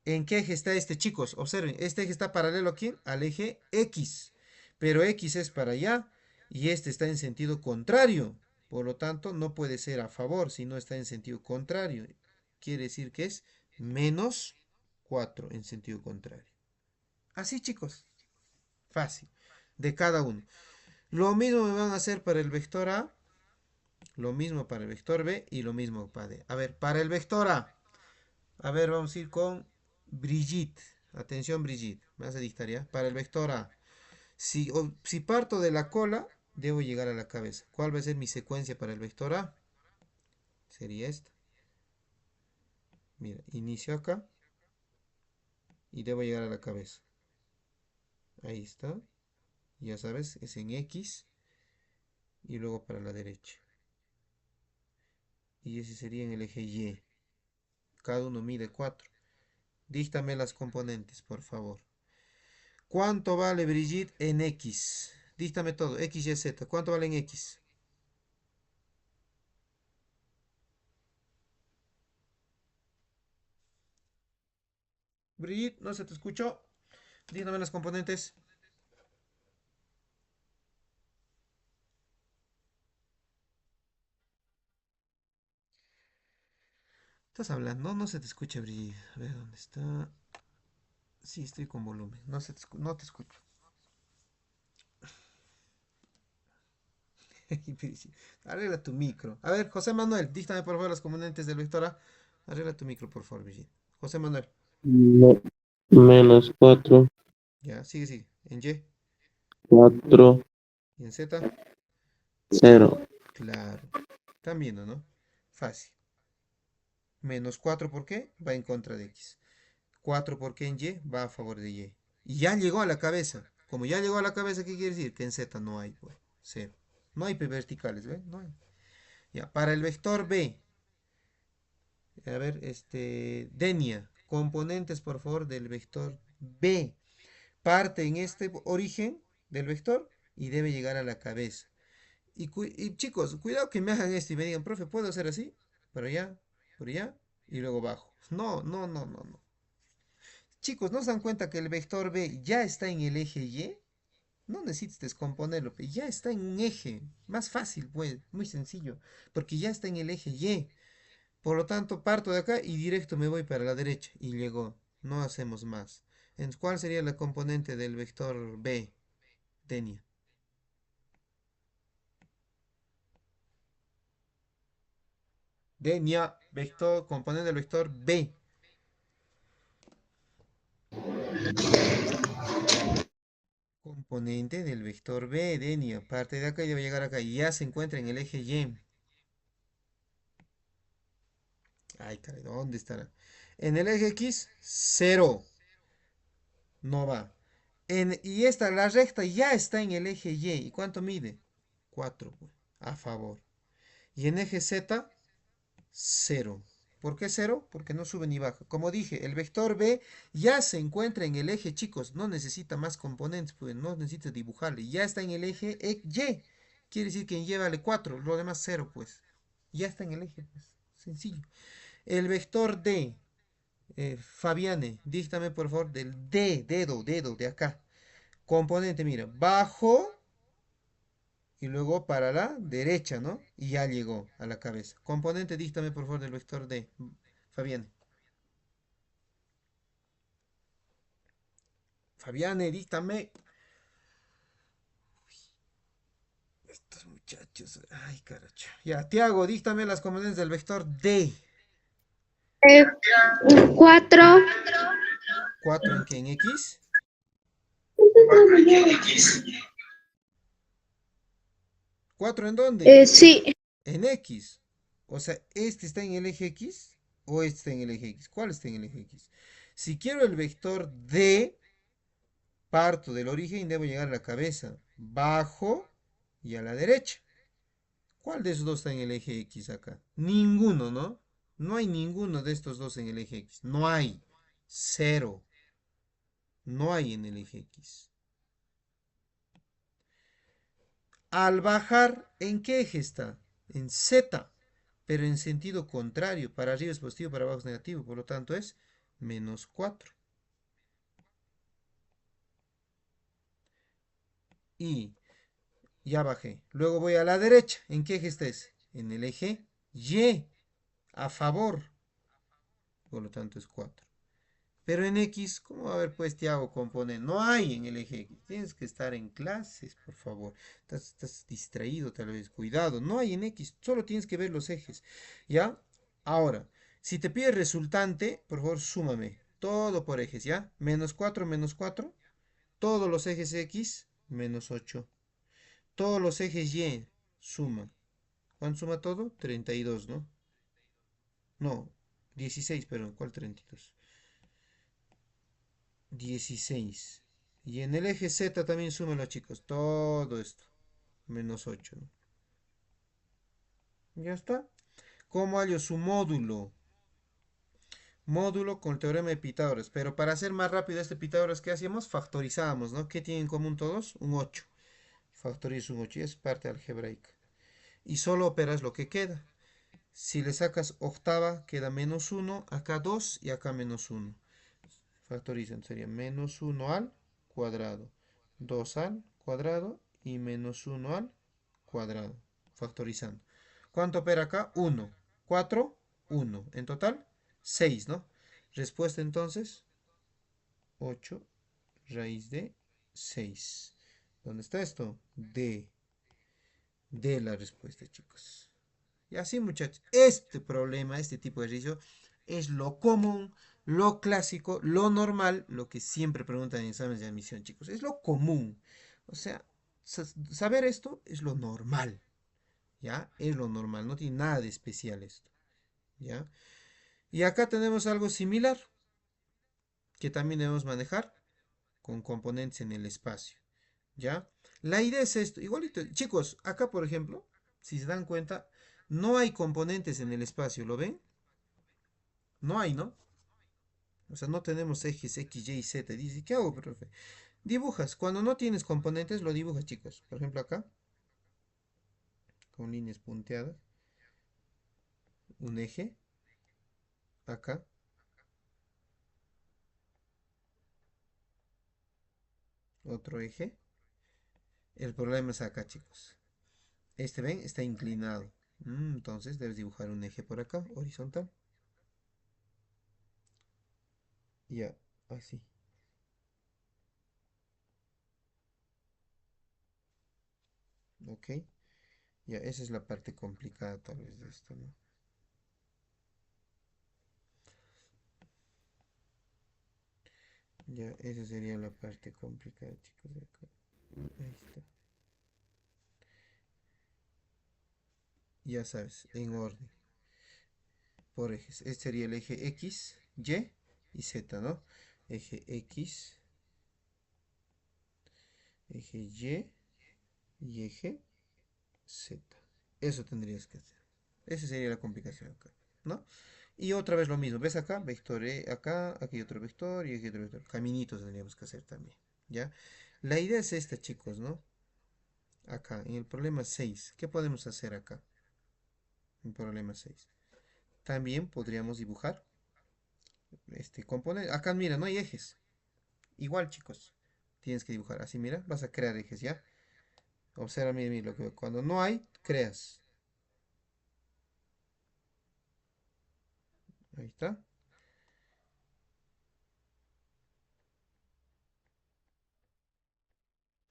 ¿En qué eje está este, chicos? Observen, este eje está paralelo aquí al eje X. Pero X es para allá y este está en sentido contrario. Por lo tanto, no puede ser a favor si no está en sentido contrario. Quiere decir que es menos 4 en sentido contrario. Así, chicos. Fácil. De cada uno. Lo mismo me van a hacer para el vector A, lo mismo para el vector B y lo mismo para D. A ver, para el vector A. A ver, vamos a ir con Brigitte. Atención, Brigitte. Me vas a dictar ya. Para el vector A. Si parto de la cola, debo llegar a la cabeza. ¿Cuál va a ser mi secuencia para el vector A? Sería esta. Mira, inicio acá y debo llegar a la cabeza. Ahí está. Ya sabes, es en X y luego para la derecha. Y ese sería en el eje Y. Cada uno mide 4. Díctame las componentes, por favor. ¿Cuánto vale Brigitte en X? Díctame todo, X, Y, Z. ¿Cuánto vale en X? Brigitte, no se te escuchó. Díctame las componentes. ¿Estás hablando? No se te escucha, Brigitte. A ver, ¿dónde está? Sí, estoy con volumen. No te escucho. Arregla tu micro. A ver, José Manuel, díctame por favor las componentes del vector A. Arregla tu micro, por favor, Brigitte. José Manuel. Menos 4, Ya, sigue, sigue. En Y 4, y en Z. 0. Claro. Están viendo, ¿no? Fácil. Menos 4, ¿por qué? Va en contra de X. 4 porque en Y va a favor de Y. Y ya llegó a la cabeza. Como ya llegó a la cabeza, ¿qué quiere decir? Que en Z no hay, pues. Cero. No hay verticales, ¿ves? No hay. Ya, para el vector B. A ver, Denia. Componentes, por favor, del vector B. Parte en este origen del vector. y debe llegar a la cabeza. Y chicos, cuidado que me hagan esto y me digan, profe, ¿puedo hacer así? Por allá, y luego bajo. No, no, no, no, no. Chicos, ¿no se dan cuenta que el vector B ya está en el eje Y? No necesitas descomponerlo, ya está en un eje. Más fácil, pues, muy sencillo, porque ya está en el eje Y. Por lo tanto, parto de acá y directo me voy para la derecha. Y llegó. No hacemos más. Entonces, ¿cuál sería la componente del vector B, Denia? Denia, vector, componente del vector B. Componente del vector B, Denia. Parte de acá y debe llegar acá. Y ya se encuentra en el eje Y. Ay, caray, ¿dónde estará? En el eje X, 0. No va. Y esta, la recta ya está en el eje Y. ¿Y cuánto mide? 4, pues, a favor. Y en eje Z, 0. ¿Por qué 0? Porque no sube ni baja. Como dije, el vector B ya se encuentra en el eje, chicos. No necesita más componentes, pues no necesita dibujarle. Ya está en el eje Y. Quiere decir que en Y vale 4, lo demás 0, pues. Ya está en el eje, pues. Sencillo. El vector D, Fabiane, dígame por favor del D, dedo, de acá. Componente, mira, bajo y luego para la derecha, ¿no? Y ya llegó a la cabeza. Componente, dígame por favor del vector D, Fabián. Fabián, dígame. Estos muchachos, ay, caracho. Ya, Tiago, dígame las componentes del vector D. Eh, 4. ¿4 en qué? ¿En X? ¿4 en dónde? Sí, En X. O sea, ¿este está en el eje X o este está en el eje X? ¿Cuál está en el eje X? Si quiero el vector D, parto del origen y debo llegar a la cabeza. Bajo y a la derecha. ¿Cuál de esos dos está en el eje X acá? Ninguno, ¿no? No hay ninguno de estos dos en el eje X. No hay. Cero. No hay en el eje X. Al bajar, ¿en qué eje está? En Z, pero en sentido contrario. Para arriba es positivo, para abajo es negativo. Por lo tanto es menos 4. Y ya bajé. Luego voy a la derecha. ¿En qué eje está ese? En el eje Y. A favor. Por lo tanto es 4. Pero en X, ¿cómo va a haber pues Tiago componer? No hay en el eje X. Tienes que estar en clases, por favor. Estás distraído tal vez. Cuidado. No hay en X. Solo tienes que ver los ejes. ¿Ya? Ahora, si te pide resultante, por favor, súmame. Todo por ejes, ¿ya? Menos 4. Todos los ejes X, menos 8. Todos los ejes Y, suma. ¿Cuánto suma todo? 32, ¿no? No, 16, perdón. ¿Cuál 32? 16. Y en el eje Z también súmenlo, chicos. Todo esto. Menos 8, ¿no? Ya está. ¿Cómo hallo su módulo? Módulo con el teorema de Pitágoras. Pero para hacer más rápido este Pitágoras, ¿qué hacíamos? Factorizábamos, ¿no? ¿Qué tienen en común todos? Un 8. Factorizo un 8 y es parte algebraica. Y solo operas lo que queda. Si le sacas octava, queda menos 1. Acá 2 y acá menos 1. Factorizan, sería menos 1 al cuadrado, 2 al cuadrado y menos 1 al cuadrado. Factorizando. ¿Cuánto opera acá? 1. 4, 1. En total, 6, ¿no? Respuesta entonces, 8 raíz de 6. ¿Dónde está esto? D. D la respuesta, chicos. Y así, muchachos, este problema, este tipo de ejercicio es lo común, lo clásico, lo normal, lo que siempre preguntan en exámenes de admisión, chicos. Es lo común. O sea, saber esto es lo normal, ¿ya? Es lo normal, no tiene nada de especial esto, ¿ya? Y acá tenemos algo similar que también debemos manejar con componentes en el espacio, ¿ya? La idea es esto, igualito, chicos, acá por ejemplo, si se dan cuenta, no hay componentes en el espacio, ¿lo ven? No hay, ¿no? O sea, no tenemos ejes X, Y, Z. Dice, ¿qué hago, profe? Dibujas. Cuando no tienes componentes, lo dibujas, chicos. Por ejemplo, acá, con líneas punteadas. Un eje. Acá. Otro eje. El problema es acá, chicos. Este, ven, está inclinado. Entonces debes dibujar un eje por acá, horizontal. Ya, así. Ok. Ya, esa es la parte complicada tal vez de esto, ¿no? Ya, esa sería la parte complicada, chicos, de acá. Ahí está. Ya sabes, en orden, por ejes. Este sería el eje X, Y Z, ¿no? Eje X, eje y eje Z. Eso tendrías que hacer. Esa sería la complicación acá, ¿no? Y otra vez lo mismo. ¿Ves acá? Vector acá, aquí otro vector y aquí otro vector. Caminitos tendríamos que hacer también, ¿ya? La idea es esta, chicos, ¿no? Acá, en el problema 6. ¿Qué podemos hacer acá? En problema 6. También podríamos dibujar este componente. Acá, mira, no hay ejes. Igual, chicos. Tienes que dibujar. Así, mira, vas a crear ejes, ¿ya? Observa, mira, mira, lo que cuando no hay, creas. Ahí está.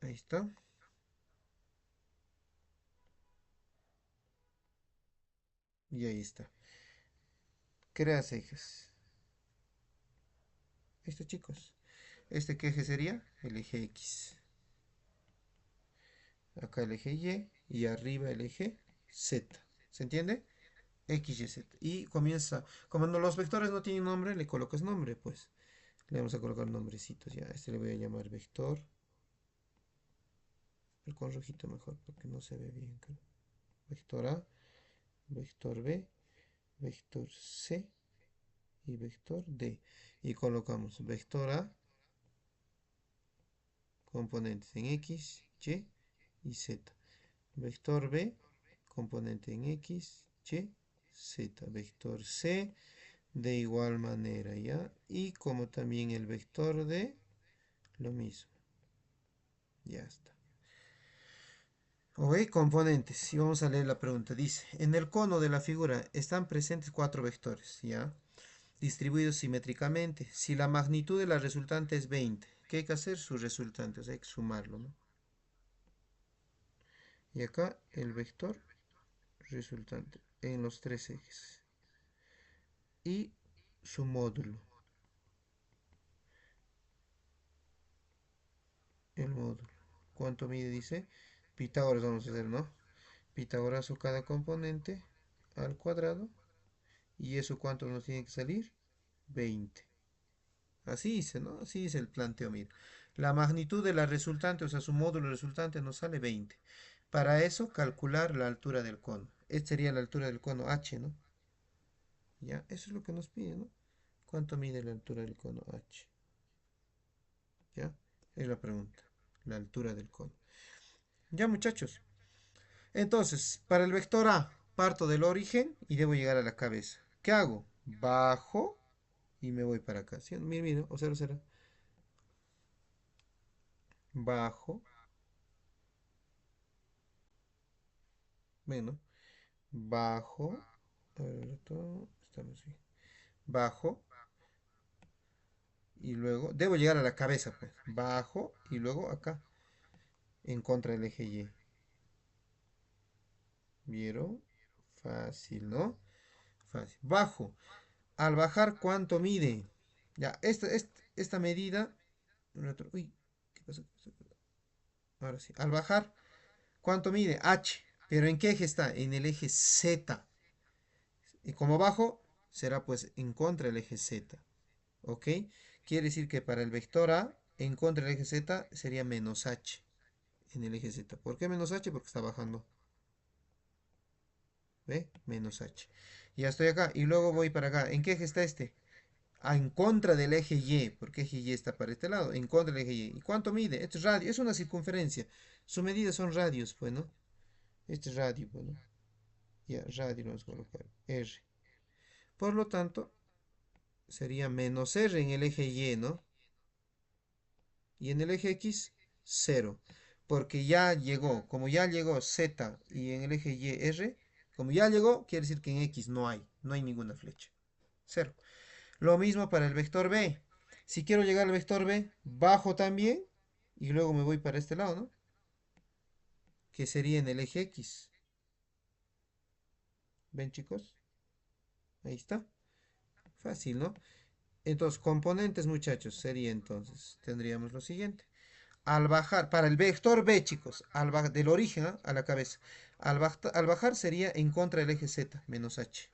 Ahí está. Y ahí está. Creas ejes. Esto, chicos. ¿Este qué eje sería? El eje X. Acá el eje Y arriba el eje Z. ¿Se entiende? X, Y, Z. Y comienza, como los vectores no tienen nombre, le colocas nombre, pues. Le vamos a colocar nombrecitos ya. Este le voy a llamar vector. El con rojito mejor, porque no se ve bien, creo. Vector A, vector B, vector C y vector D. Y colocamos vector A, componentes en X, Y Z. Vector B, componente en X, Y, Z. Vector C, de igual manera, ¿ya? Y como también el vector D, lo mismo. Ya está. Ok, componentes. Y vamos a leer la pregunta. Dice, en el cono de la figura están presentes cuatro vectores, ¿ya? Distribuidos simétricamente. Si la magnitud de la resultante es 20, ¿qué hay que hacer? Su resultante, o sea, hay que sumarlo, ¿no? Y acá el vector resultante en los tres ejes. Y su módulo. El módulo. ¿Cuánto mide? Dice. Pitágoras vamos a hacer, ¿no? Pitágoras o cada componente al cuadrado. ¿Y eso cuánto nos tiene que salir? 20. Así dice, ¿no? Así dice el planteo, mira. La magnitud de la resultante, o sea, su módulo resultante nos sale 20. Para eso, calcular la altura del cono. Esta sería la altura del cono H, ¿no? Ya, eso es lo que nos pide, ¿no? ¿Cuánto mide la altura del cono H? ¿Ya? Es la pregunta. La altura del cono. Ya, muchachos. Entonces, para el vector A, parto del origen y debo llegar a la cabeza. ¿Qué hago? Bajo y me voy para acá. ¿Sí? Mira, mira, observa, observa. Bajo. Bueno, bajo. A ver, estamos bien. Bajo. Y luego, debo llegar a la cabeza, pues. Bajo y luego acá, en contra del eje Y. ¿Vieron? Fácil, ¿no? Fácil. Bajo. Al bajar, ¿cuánto mide? Ya, esta medida. Uy, ¿qué pasó? Ahora sí. Al bajar, ¿cuánto mide? H. ¿Pero en qué eje está? En el eje Z. Y como bajo, será pues en contra del eje Z. ¿Ok? Quiere decir que para el vector A, en contra del eje Z, sería menos H en el eje Z. ¿Por qué menos H? Porque está bajando. ¿Ve? Menos H. Ya estoy acá. Y luego voy para acá. ¿En qué eje está este? en contra del eje Y, porque eje Y está para este lado, en contra del eje Y. ¿Y cuánto mide? Esto es radio, es una circunferencia. Su medida son radios, pues, ¿no? Este es radio, pues, ¿no? Ya, radio lo vamos a colocar, R. Por lo tanto, sería menos R en el eje Y, ¿no? Y en el eje X, 0. Porque ya llegó, como ya llegó Z y en el eje Y, R, como ya llegó, quiere decir que en X no hay ninguna flecha. 0. Lo mismo para el vector B. Si quiero llegar al vector B, bajo también y luego me voy para este lado, ¿no? Que sería en el eje X. ¿Ven, chicos? Ahí está. Fácil, ¿no? Entonces, componentes, muchachos, sería entonces, tendríamos lo siguiente. Al bajar, para el vector B, chicos, del origen, ¿ah? A la cabeza. Al bajar sería en contra del eje Z, menos H.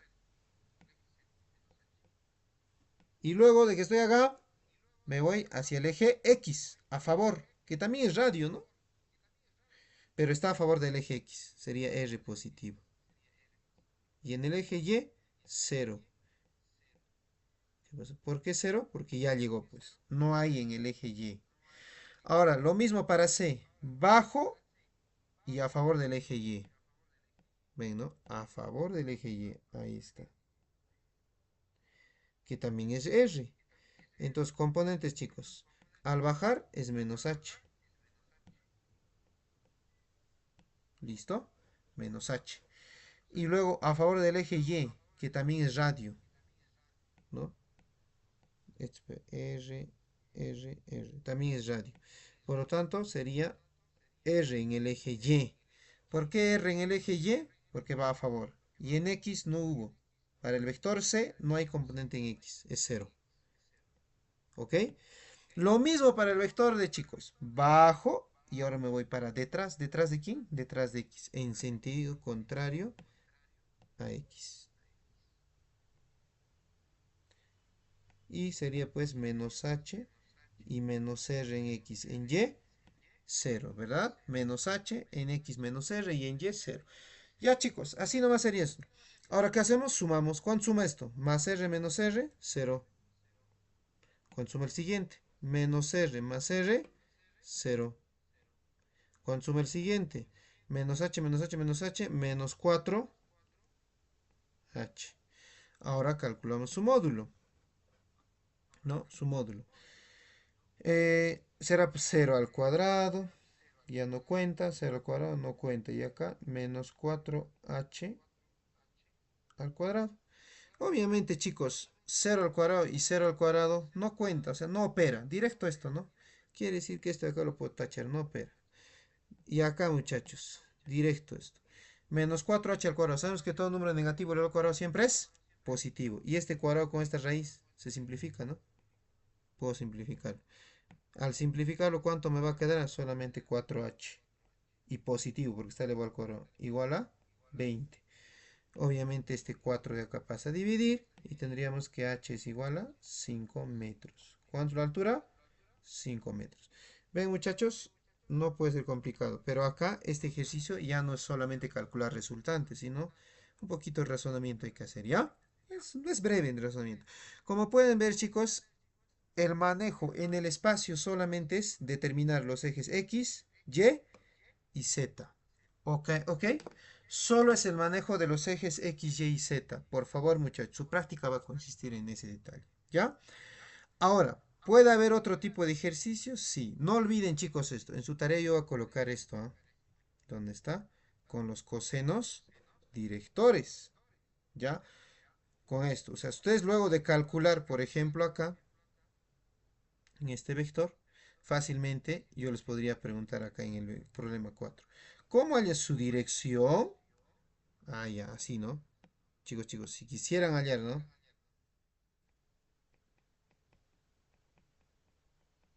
Y luego de que estoy acá, me voy hacia el eje X, a favor, que también es radio, ¿no? Pero está a favor del eje X, sería R positivo. Y en el eje Y, 0. ¿Por qué 0? Porque ya llegó, pues. No hay en el eje Y. Ahora, lo mismo para C. Bajo y a favor del eje Y. Ven, ¿no? A favor del eje Y. Ahí está. Que también es R. Entonces, componentes, chicos. Al bajar es menos H. ¿Listo? Menos H. Y luego a favor del eje Y, que también es radio. ¿No? R, R. También es radio. Por lo tanto, sería R en el eje Y. ¿Por qué R en el eje Y? Porque va a favor. Y en X no hubo. Para el vector C no hay componente en X. Es 0. ¿Ok? Lo mismo para el vector de, chicos. Bajo y ahora me voy para detrás. ¿Detrás de quién? Detrás de X. En sentido contrario a X. Y sería pues menos H y menos R en X. En Y, 0, ¿verdad? Menos H en X menos R y en Y, 0. Ya, chicos, así nomás sería esto. Ahora, ¿qué hacemos? Sumamos. ¿Cuánto suma esto? Más R menos R, 0. ¿Cuánto suma el siguiente? Menos R más R, 0. ¿Cuánto suma el siguiente? Menos H menos H menos H, menos 4H. Ahora calculamos su módulo. ¿No? Su módulo. Será 0 al cuadrado. Ya no cuenta. 0 al cuadrado no cuenta. Y acá menos 4H al cuadrado. Obviamente, chicos, 0 al cuadrado y 0 al cuadrado no cuenta, o sea, no opera. Directo esto, ¿no? Quiere decir que esto de acá lo puedo tachar, no opera. Y acá, muchachos, directo esto. Menos 4H al cuadrado. Sabemos que todo número negativo elevado al cuadrado siempre es positivo. Y este cuadrado con esta raíz se simplifica, ¿no? Puedo simplificar. Al simplificarlo, ¿cuánto me va a quedar? Solamente 4H. Y positivo, porque está elevado al cuadrado. Igual a 20. Obviamente este 4 de acá pasa a dividir y tendríamos que h es igual a 5 metros. ¿Cuánto es la altura? 5 metros. Ven, muchachos, no puede ser complicado, pero acá este ejercicio ya no es solamente calcular resultantes, sino un poquito de razonamiento hay que hacer, ¿ya? Es breve el razonamiento. Como pueden ver, chicos, el manejo en el espacio solamente es determinar los ejes X, Y y Z. ¿Ok? ¿Ok? Solo es el manejo de los ejes X, Y y Z. Por favor, muchachos, su práctica va a consistir en ese detalle. ¿Ya? Ahora, ¿puede haber otro tipo de ejercicios? Sí. No olviden, chicos, esto. En su tarea yo voy a colocar esto. ¿Ah? ¿Dónde está? Con los cosenos directores. ¿Ya? Con esto. O sea, ustedes luego de calcular, por ejemplo, acá, en este vector, fácilmente yo les podría preguntar acá en el problema 4. ¿Cómo halla su dirección? Ah, ya, así, ¿no? Chicos, si quisieran hallar, ¿no?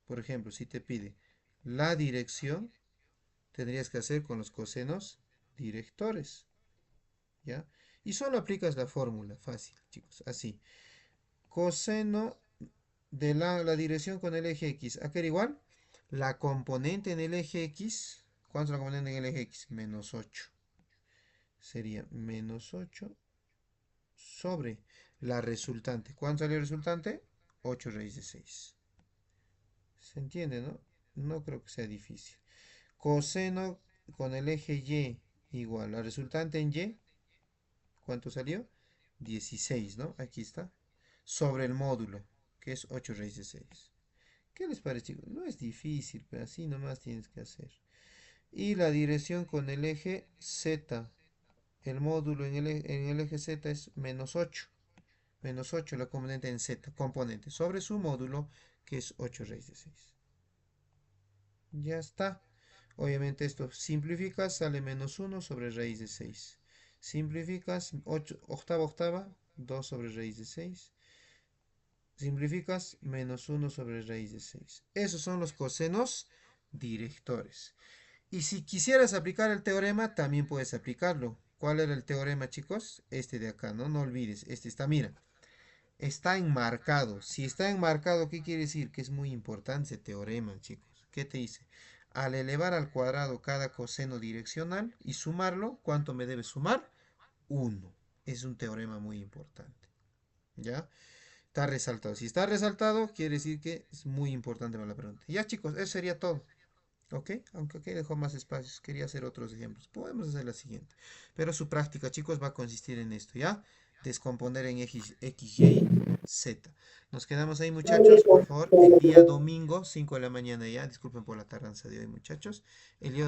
Por ejemplo, si te pide la dirección, tendrías que hacer con los cosenos directores, ¿ya? Y solo aplicas la fórmula, fácil, chicos, así. Coseno de la dirección con el eje X. ¿A qué era igual? La componente en el eje X. ¿Cuánto es la componente en el eje X? Menos 8. Sería menos 8 sobre la resultante. ¿Cuánto salió el resultante? 8 raíz de 6. ¿Se entiende, no? No creo que sea difícil. Coseno con el eje Y igual. La resultante en Y, ¿cuánto salió? 16, ¿no? Aquí está. Sobre el módulo, que es 8 raíz de 6. ¿Qué les parece, chicos? No es difícil, pero así nomás tienes que hacer. Y la dirección con el eje Z. El módulo en el eje Z es menos 8. Menos 8 la componente en Z, componente, sobre su módulo, que es 8 raíz de 6. Ya está. Obviamente esto simplificas, sale menos 1 sobre raíz de 6. Simplificas, 8, octava, octava, 2 sobre raíz de 6. Simplificas, menos 1 sobre raíz de 6. Esos son los cosenos directores. Y si quisieras aplicar el teorema, también puedes aplicarlo. ¿Cuál era el teorema, chicos? Este de acá, ¿no? No olvides, este está, mira. Está enmarcado. Si está enmarcado, ¿qué quiere decir? Que es muy importante ese teorema, chicos. ¿Qué te dice? Al elevar al cuadrado cada coseno direccional y sumarlo, ¿cuánto me debe sumar? 1. Es un teorema muy importante. ¿Ya? Está resaltado. Si está resaltado, quiere decir que es muy importante para la pregunta. Ya, chicos, eso sería todo. ¿Ok? Aunque aquí dejo más espacios. Quería hacer otros ejemplos. Podemos hacer la siguiente. Pero su práctica, chicos, va a consistir en esto, ¿ya? Descomponer en X, Y, Z. Nos quedamos ahí, muchachos. Por favor, el día domingo, 5 de la mañana ya. Disculpen por la tardanza de hoy, muchachos. El día